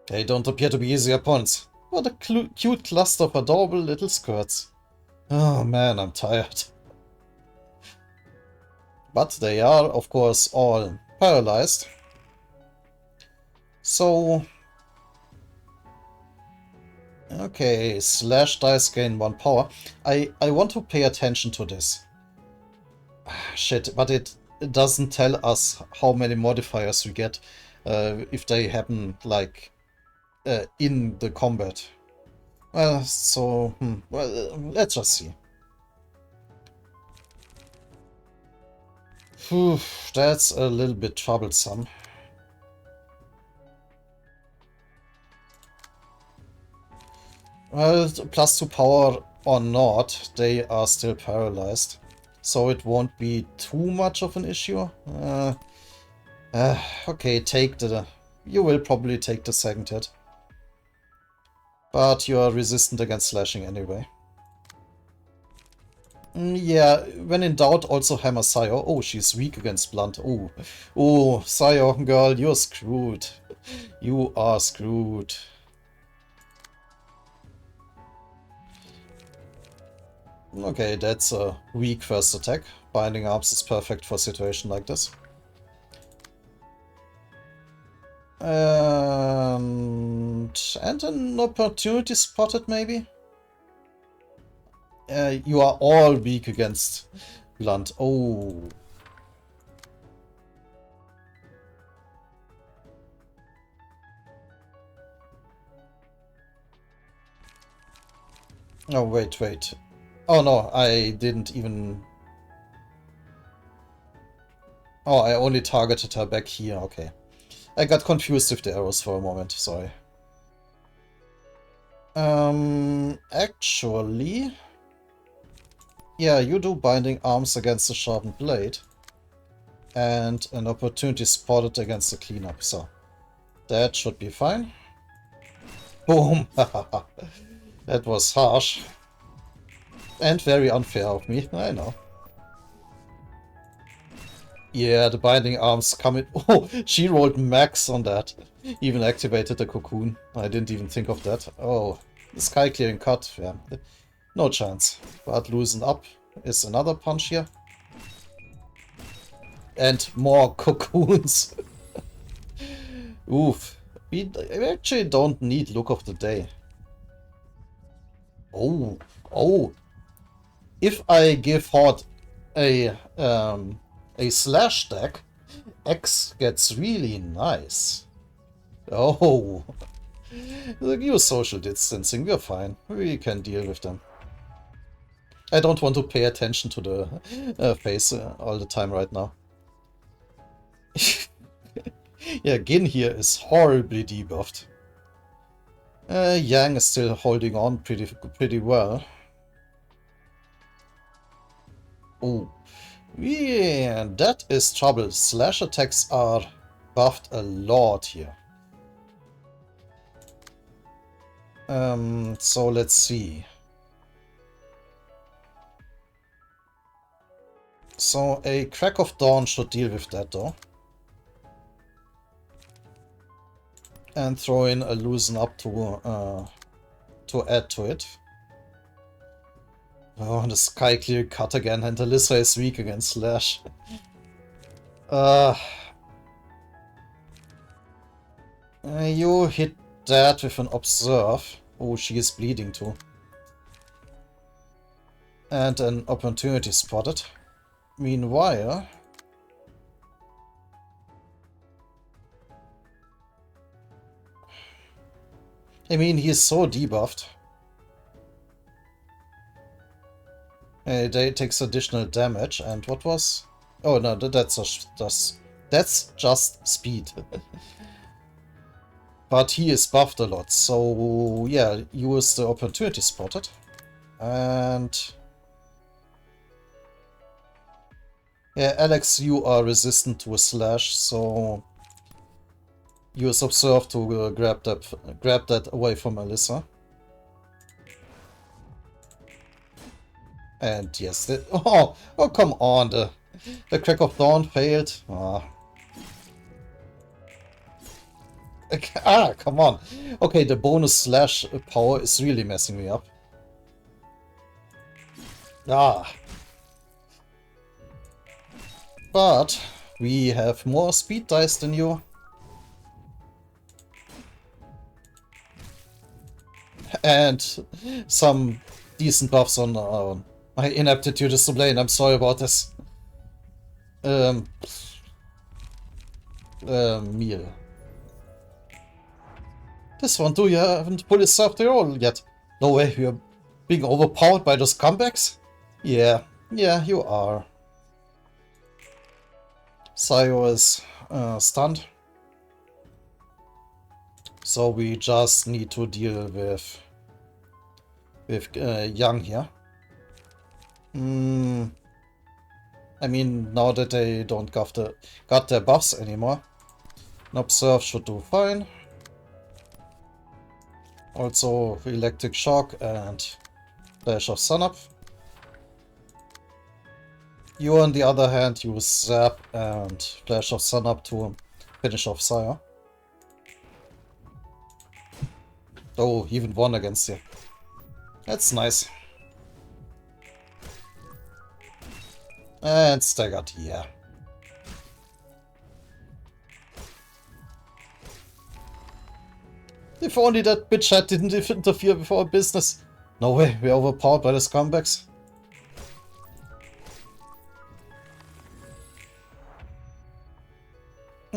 They don't appear to be easy opponents. What a cute cluster of adorable little skirts. Oh man, I'm tired. But they are, of course, all paralyzed. So... okay, slash dice gain 1 power. I want to pay attention to this. Shit, but it doesn't tell us how many modifiers we get if they happen, like, in the combat. Well, let's just see. Phew, that's a little bit troublesome. Well, plus 2 power or not, they are still paralyzed. So it won't be too much of an issue. Okay, you will probably take the second hit. But you are resistant against slashing anyway. Yeah, when in doubt, also hammer Sayo. Oh, she's weak against blunt. Oh, Sayo, girl, you're screwed. You are screwed. Okay, that's a weak first attack. Binding Arms is perfect for a situation like this. And an opportunity spotted, maybe? You are all weak against blunt. Oh. Oh, wait. Oh no, I didn't even... oh, I only targeted her back here, okay. I got confused with the arrows for a moment, sorry. Actually... yeah, you do Binding Arms against the Sharpened Blade. And an opportunity spotted against the cleanup, so... that should be fine. Boom! That was harsh. And very unfair of me, I know. Yeah, the Binding Arms come in... oh, she rolled max on that. Even activated the cocoon. I didn't even think of that. Oh, the Sky Clearing Cut, yeah. No chance. But Loosen Up is another punch here. And more cocoons. Oof. We actually don't need Look of the Day. Oh. If I give Horde a slash deck, X gets really nice. Oh. Use social distancing, we're fine. We can deal with them. I don't want to pay attention to the face all the time right now. Yeah, Gin here is horribly debuffed. Yang is still holding on pretty well. Oh, yeah, that is trouble. Slash attacks are buffed a lot here. So let's see. So a Crack of Dawn should deal with that though. And throw in a Loosen Up to add to it. Oh, the Sky Clear cut again, and Alyssa is weak against Slash. You hit that with an Observe. Oh, she is bleeding too. And an Opportunity spotted. Meanwhile... I mean, he is so debuffed. They takes additional damage, and what was... Oh no, that's just speed. But he is buffed a lot, so yeah, use the Opportunity spotted. And... yeah, Alex, you are resistant to a slash, so... use Observe to grab that away from Alyssa. And yes, oh come on, the Crack of Dawn failed. Come on. Okay, the bonus slash power is really messing me up. But we have more speed dice than you. And some decent buffs on my inaptitude is to blame. I'm sorry about this. Meal. This one too, you haven't pulled it off the roll yet. No way, you're being overpowered by those comebacks? Yeah, you are. Sayo is stunned. So we just need to deal with Young here. I mean, now that they don't got their buffs anymore, an Observe should do fine. Also, Electric Shock and Flash of Sunup. You, on the other hand, use Zap and Flash of Sunup to finish off Sire. Oh, even one against you. That's nice. And staggered, yeah. If only that bitch head didn't interfere with our business. No way, we're overpowered by the scumbags.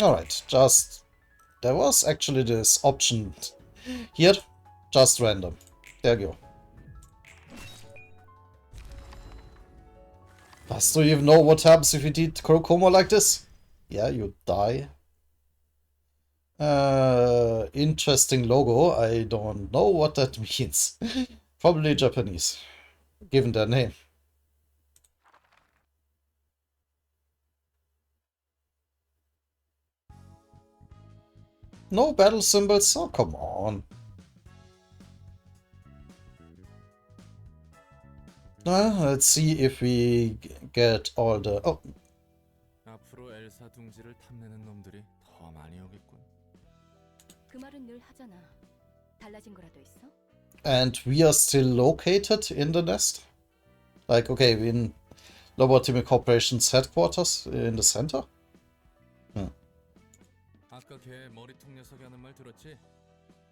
Alright, just... there was actually this option here. Just random. There you go. Do you even know what happens if you did Kurokoma like this? Yeah, you die. Interesting logo. I don't know what that means. Probably Japanese, given their name. No battle symbols? Oh, come on. Let's see if we get all the... oh. 앞으로 엘사 둥지를 탐내는 놈들이 더 많이 오겠군. 그 말은 늘 하잖아. 달라진 거라도 있어? And we are still located in the nest? Like, okay, in Lobotomy Corporation's headquarters in the center? 아까 걔 머리통 녀석이 하는 말 들었지?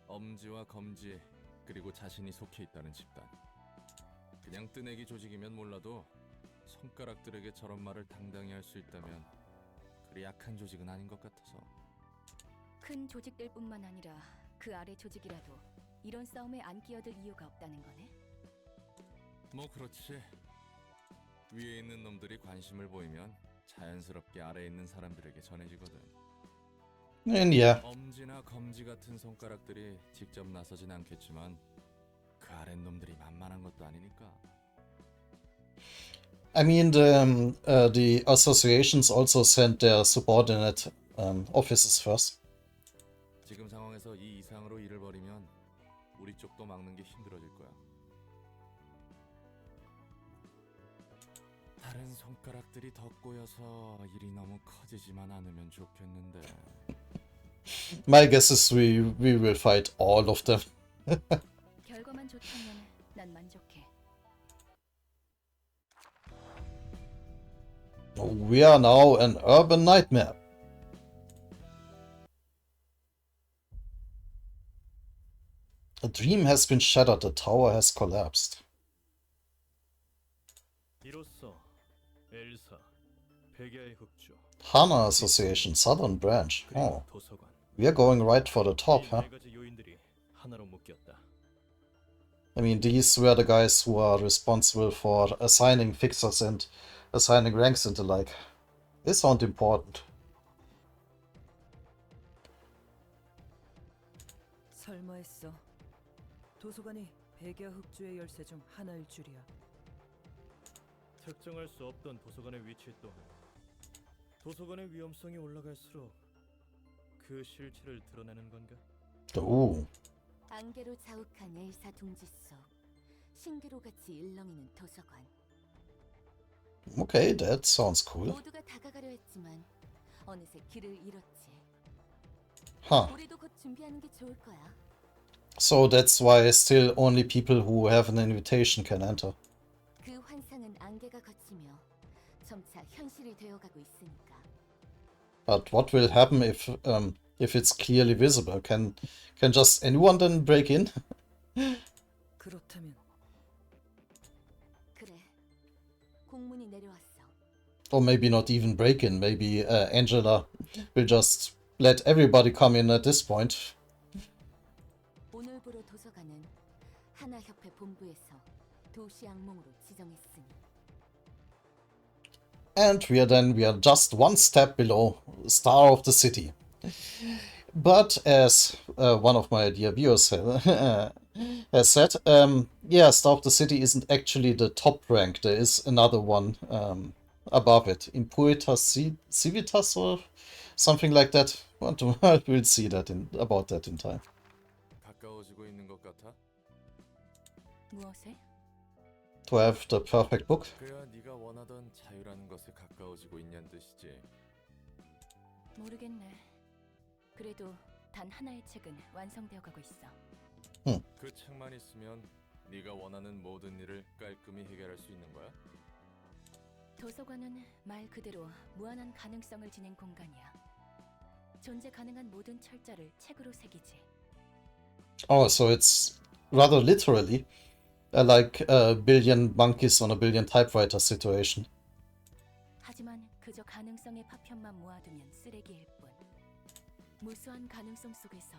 엄지와 검지 그리고 자신이 속해 있다는 집단. 그냥 뜨내기 조직이면 몰라도 손가락들에게 저런 말을 당당히 할 수 있다면 그리 약한 조직은 아닌 것 같아서. 큰 조직들뿐만 아니라 그 아래 조직이라도 이런 싸움에 안 끼어들 이유가 없다는 거네. 뭐 그렇지. 위에 있는 놈들이 관심을 보이면 자연스럽게 아래에 있는 사람들에게 전해지거든. And yeah. 엄지나 검지 같은 손가락들이 직접 나서진 않겠지만 그 아랫 놈들이 만만한 것도 아니니까. I mean, the associations also send their subordinate officers first. 지금 상황에서 이 이상으로 일을 벌이면 우리 쪽도 속도 막는 게 힘들어질 거야. 다른 손가락들이 더 꼬여서 일이 너무 커지지만 않으면 좋겠는데. My guess is we will fight all of them. 결과만 좋다면 난 만족해. We are now an urban nightmare. A dream has been shattered, the tower has collapsed. 이로써 엘사, 백야의 흑주, Hana Association, Southern Branch. Oh, 그리고 도서관. we are going right for the top, 이 huh? 네 가지 요인들이 하나로 묶였다. I mean, these were the guys who are responsible for assigning fixers and assigning ranks and the like. They sound important. 설마 했어. 도서관이 백야 흑주의 열쇠 중 하나일 줄이야. 특정할 수 없던 도서관의 위치 또한 도서관의 위험성이 올라갈수록 그 실체를 드러내는 건가? Ooh. 안개로 자욱한 엘사 둥지 속 신기로같이 일렁이는 도서관. Okay, that sounds cool. 모두가 다가가려 했지만 어느새 길을 잃었지. Huh. 우리도 곧 준비하는 게 좋을 거야. So that's why still only people who have an invitation can enter. 그 환상은 안개가 걷히며 점차 현실이 되어가고 있으니까. But what will happen if it's clearly visible? Can just anyone then break in? 그렇다면 그래. 공문이 내려왔어. Or maybe not even break in. Maybe Angela will just let everybody come in at this point. 오늘부로 도서관은 하나협회 본부에서 도시 악몽으로 지정했으니. And we are just one step below Star of the City. But as one of my dear viewers has said, yeah, Star of the City isn't actually the top rank. There is another one above it, Impuritas Civitas or something like that. We'll see about that in time. 가까워지고 있는 것 같아? 무엇에? To have the perfect book. 그야 네가 원하던 자유라는 것에 가까워지고 있냐는 뜻이지. 모르겠네. 그래도 단 하나의 책은 완성되어 가고 있어. 그 책만 있으면 네가 원하는 모든 일을 깔끔히 해결할 수 있는 거야? 도서관은 말 그대로 무한한 가능성을 지닌 공간이야. 존재 가능한 모든 철자를 책으로 새기지. Oh, so it's rather literally like a billion monkeys on a billion typewriter situation. 하지만 그저 가능성의 파편만 모아두면 쓰레기일 뿐. 무수한 가능성 속에서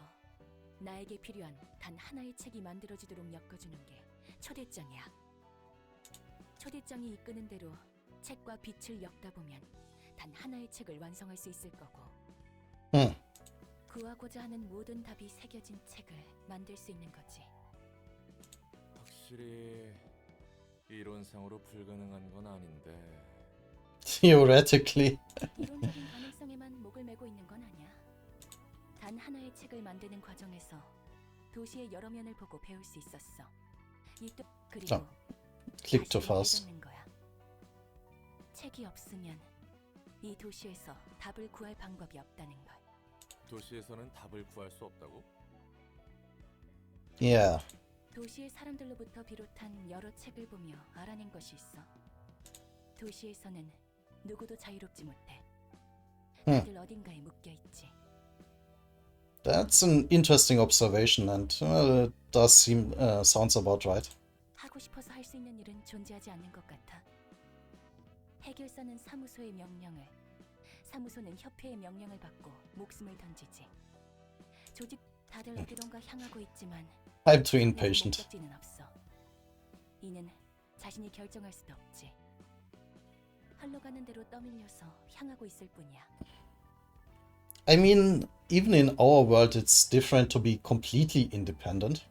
나에게 필요한 단 하나의 책이 만들어지도록 엮어주는 게 초대장이야. 초대장이 이끄는 대로 책과 빛을 엮다 보면 단 하나의 책을 완성할 수 있을 거고. 구하고자 하는 모든 답이 새겨진 책을 만들 수 있는 거지. 확실히 이론상으로 불가능한 건 아닌데. Theoretically. 이론적인 가능성에만 목을 메고 있는 건 아니야. 단 하나의 책을 만드는 과정에서 도시의 여러 면을 보고 배울 수 있었어. 그리고 Click too fast. 거야. 책이 없으면 이 도시에서 답을 구할 방법이 없다는 걸. 도시에서는 답을 구할 수 없다고? Yeah. 도시의 사람들로부터 비롯한 여러 책을 보며 알아낸 것이 있어. 도시에서는 누구도 자유롭지 못해. 다들 어딘가에 묶여 있지. That's an interesting observation, and it does seem sounds about right. 하고 싶어서 할 수 있는 일은 존재하지 않는 것 같아. 해결사는 사무소의 명령을, 사무소는 협회의 명령을 받고 목숨을 던지지. 조직 다들 어디론가 향하고 있지만 I'm too impatient. 목적지는 없어. 이는 자신이 결정할 수도 없지. 흘러가는 대로 떠밀려서 향하고 있을 뿐이야. I mean, even in our world, it's different to be completely independent.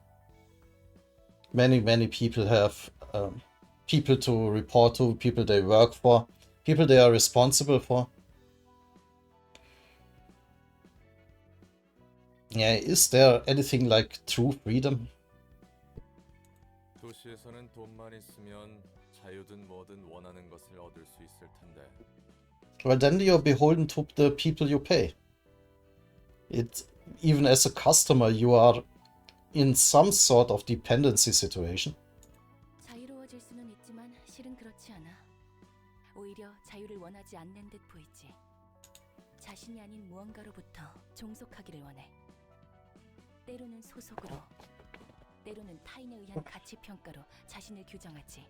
Many people have people to report to, people they work for, people they are responsible for. Yeah, is there anything like true freedom? 도시에서는 돈만 있으면 자유든 뭐든 원하는 것을 얻을 수 있을 텐데. Well, then you're beholden to the people you pay. Even as a customer, you are in some sort of dependency situation. 자유로워질 수는 있지만 실은 그렇지 않아. 오히려 자유를 원하지 않는 듯 보이지. 자신이 아닌 무언가로부터 종속하기를 원해. 때로는 소속으로, 때로는 타인에 의한 가치 평가로 자신을 규정하지.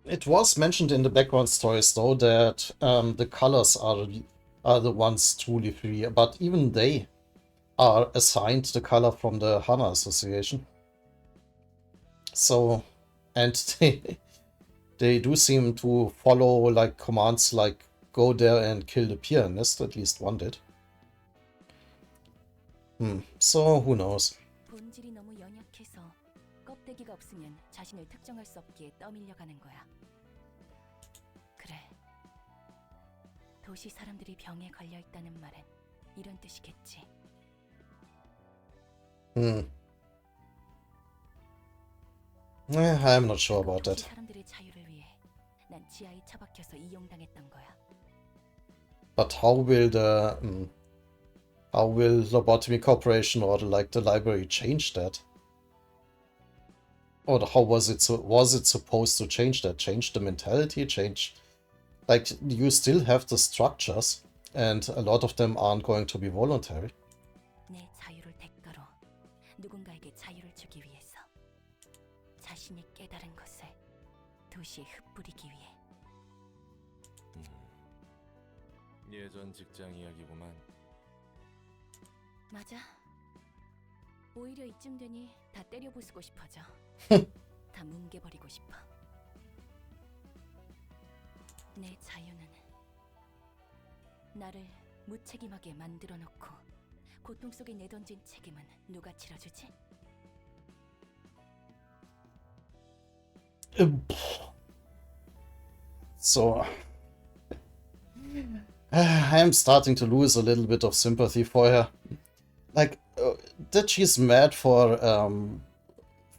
It was mentioned in the background stories, though, that the colors are the ones truly free, but even they are assigned the color from the Hana Association. So, and they do seem to follow like commands like go there and kill the pianist. At least one did. So who knows? 본질이 너무 연약해서 껍데기가 없으면 자신을 특정할 수 없기에 떠밀려가는 거야. 그래. 도시 사람들이 병에 걸려 있다는 말은 이런 뜻이겠지. I'm not sure about 도시 that. 사람들의 자유를 위해 난 지하에 처박혀서 이용당했던 거야. But how will Lobotomy Corporation or the library change that? Or how was it supposed to change that? Change the mentality? Change, like, you still have the structures, and a lot of them aren't going to be voluntary. 내 자유를 대가로 누군가에게 자유를 주기 위해서 자신이 깨달은 것을 도시에 흩뿌리기 위해. 예전 직장 이야기구만. 맞아. 오히려 이쯤 되니 다 때려부수고 싶어져. 다 뭉개버리고 싶어. 내 자유는 나를 무책임하게 만들어 놓고 고통 속에 내던진 책임은 누가 치러주지? So, I'm starting to lose a little bit of sympathy for her. Like, that she's mad for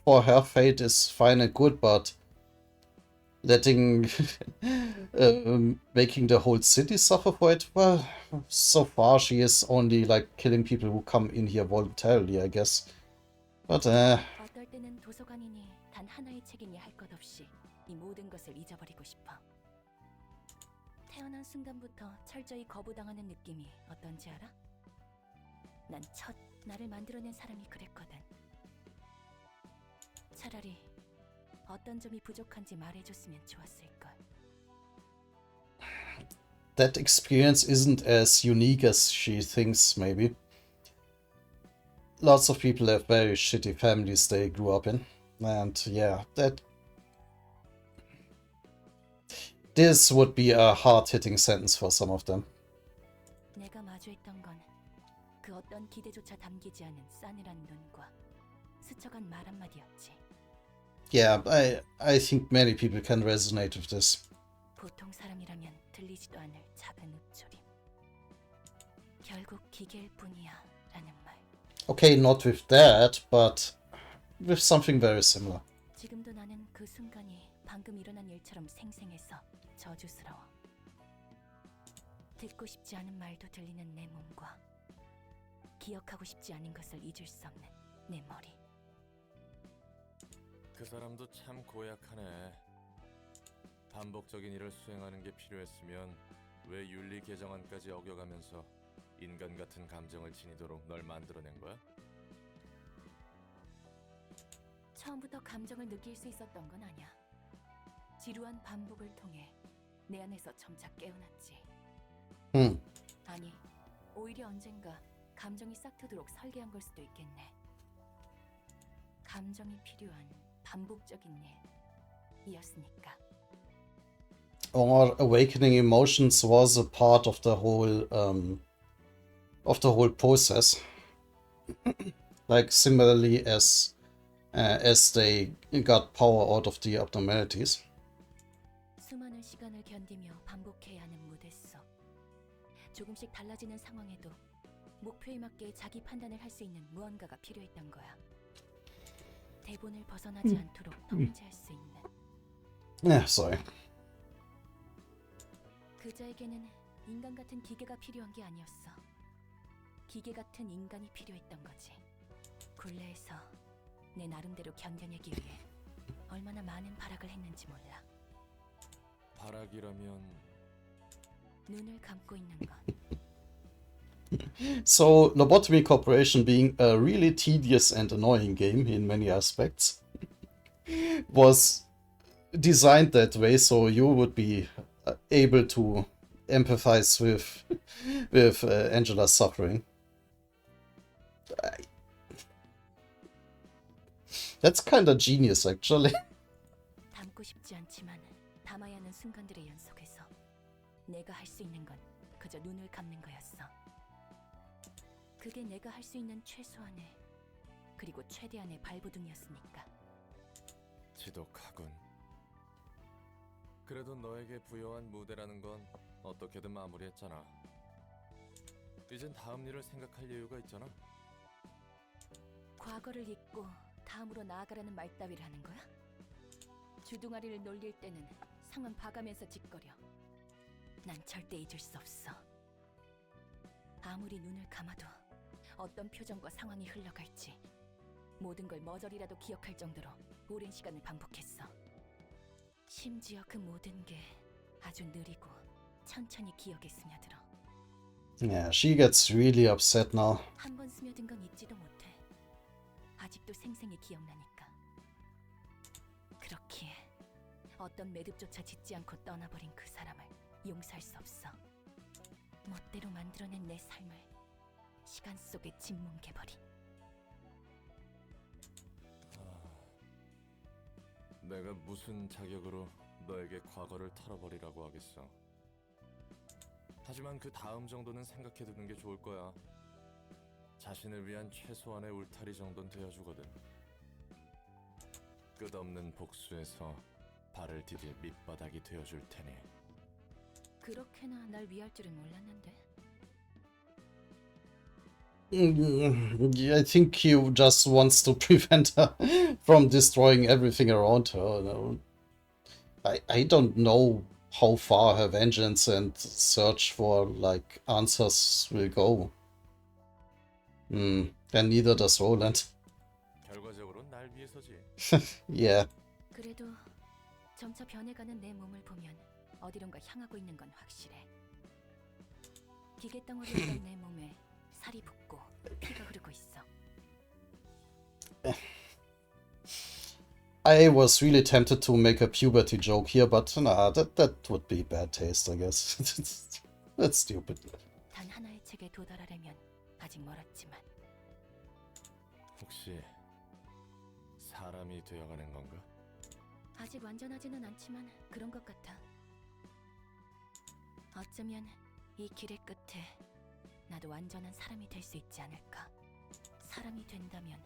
her fate is fine and good, but letting making the whole city suffer for it, well, so far she is only like killing people who come in here voluntarily, I guess. But 어떨 때는 도서관이니 단 하나의 책이니 할 것 없이 이 모든 것을 잊어버리고 싶어. 태어난 순간부터 철저히 거부당하는 느낌이 어떤지 알아? 난 첫 나를 만들어낸 사람이 그랬거든. 차라리 어떤 점이 부족한지 말해줬으면 좋았을걸. that experience isn't as unique as she thinks, maybe. Lots of people have very shitty families they grew up in. And yeah, this would be a hard-hitting sentence for some of them. 내가 마주했던 건 그 어떤 기대조차 담기지 않은 싸늘한 눈과 스쳐간 말 한마디였지. Yeah, I think many people can resonate with this. 보통 사람이라면 들리지도 않을 작은 읊조림. 결국 기계일 뿐이야 라는 말. Okay, not with that, but with something very similar. 지금도 나는 그 순간이 방금 일어난 일처럼 생생해서 저주스러워. 듣고 싶지 않은 말도 들리는 내 몸과 기억하고 싶지 않은 것을 잊을 수 없는 내 머리. 그 사람도 참 고약하네. 반복적인 일을 수행하는 게 필요했으면 왜 윤리 개정안까지 어겨가면서 인간 같은 감정을 지니도록 널 만들어낸 거야? 처음부터 감정을 느낄 수 있었던 건 아니야. 지루한 반복을 통해 내 안에서 점차 깨어났지. 아니, 오히려 언젠가 감정이 싹트도록 설계한 걸 수도 있겠네. 감정이 필요한 반복적인 일이었으니까. Or awakening emotions was a part of the whole process. Like similarly as they got power out of the abnormalities. 수많은 시간을 견디며 반복해야 하는 무대 속. 조금씩 달라지는 상황에도 목표에 맞게 자기 판단을 할 수 있는 무언가가 필요했던 거야. 대본을 벗어나지 않도록 통제할 수 있는. Yeah, sorry. 그자에게는 인간 같은 기계가 필요한 게 아니었어. 기계 같은 인간이 필요했던 거지. 굴레에서 내 나름대로 견뎌내기 위해 얼마나 많은 발악을 했는지 몰라. 발악이라면 눈을 감고 있는 건. So, Lobotomy Corporation, being a really tedious and annoying game in many aspects, was designed that way so you would be able to empathize with Angela's suffering. That's kind of genius, actually. 담고 싶지 않지만 담아야 하는 순간들의 연속에서 내가 할 수 있는 건 그저 눈을 감는 거였어. 그게 내가 할 수 있는 최소한의 그리고 최대한의 발버둥이었으니까. 지독하군. 그래도 너에게 부여한 무대라는 건 어떻게든 마무리했잖아. 이젠 다음 일을 생각할 여유가 있잖아. 과거를 잊고 다음으로 나아가라는 말 따위를 하는 거야? 주둥아리를 놀릴 때는 상은 봐가면서 짓거려. 난 절대 잊을 수 없어. 아무리 눈을 감아도 어떤 표정과 상황이 흘러갈지 모든 걸 머저리라도 기억할 정도로 오랜 시간을 반복했어. 심지어 그 모든 게 아주 느리고 천천히 기억에 스며들어. Yeah, she gets really upset now. 한 번 스며든 건 잊지도 못해. 아직도 생생히 기억나니까. 그렇기에 어떤 매듭조차 짓지 않고 떠나버린 그 사람을 용서할 수 없어. 멋대로 만들어낸 내 삶을 시간 속에 짓뭉개버린. 내가 무슨 자격으로 너에게 과거를 털어버리라고 하겠어. 하지만 그 다음 정도는 생각해두는 게 좋을 거야. 자신을 위한 최소한의 울타리 정도는 되어주거든. 끝없는 복수에서 발을 디딜 밑바닥이 되어줄 테니. 그렇게나 날 위할 줄은 몰랐는데. I think he just wants to prevent her from destroying everything around her. No. I don't know how far her vengeance and search for like answers will go. And neither does Roland. 결과적으로 날 위해서지. Yeah. 그래도 점차 변해가는 내 몸을 보면 어디론가 향하고 있는 건 확실해. 기계 덩어리였던 내 몸에 살이 붙고 피가 흐르고 있어. I was really tempted to make a puberty joke here, but nah, that would be bad taste, I guess. That's stupid. 단 하나의 책에 도달하려면 아직 멀었지만. 혹시 사람이 되어가는 건가? 아직 완전하지는 않지만 그런 것 같아. 어쩌면 이 길의 끝에 나도 완전한 사람이 될 수 있지 않을까. 사람이 된다면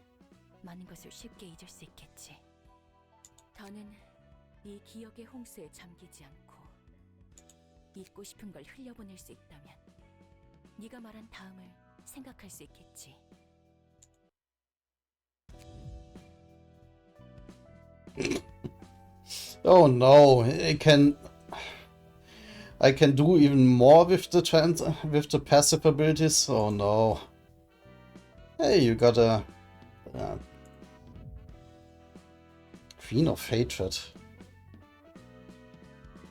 많은 것을 쉽게 잊을 수 있겠지. 더는 이 기억의 홍수에 잠기지 않고 잊고 싶은 걸 흘려보낼 수 있다면 네가 말한 다음을 생각할 수 있겠지. Oh no, I can do even more with the passive abilities. Oh no. Hey, you got a Queen of Hatred.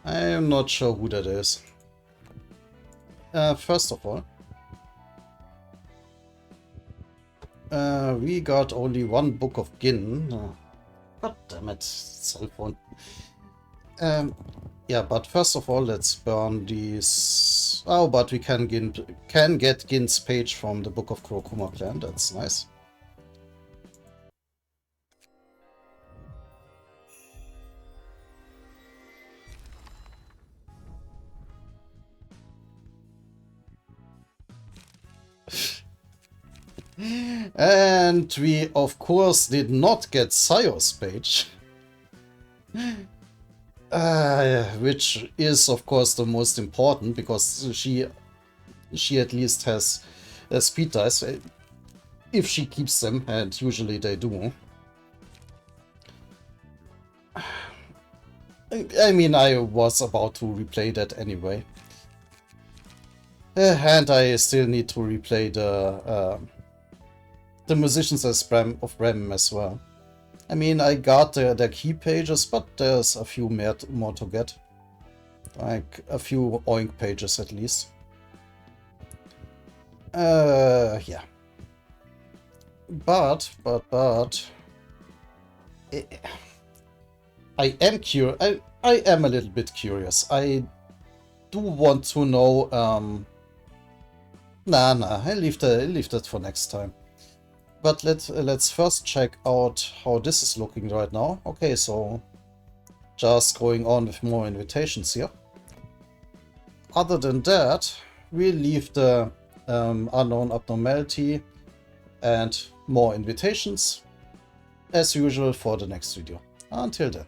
I'm not sure who that is. First of all, we got only one book of Gin. God damn it, cell phone. Yeah, but first of all, let's burn these. Oh, but we can get Gin's page from the Book of Kurokuma Clan. That's nice. And we, of course, did not get Sayo's page. Which is, of course, the most important, because she at least has speed dice, if she keeps them, and usually they do. I mean, I was about to replay that anyway. And I still need to replay the Musicians of Bremen as well. I mean, I got the key pages, but there's a few more to get. Like a few oink pages at least. Yeah. But I am curious. I am a little bit curious. I do want to know. I leave that for next time. But let's first check out how this is looking right now. Okay, so just going on with more invitations here. Other than that, we'll leave the unknown abnormality and more invitations as usual for the next video. Until then.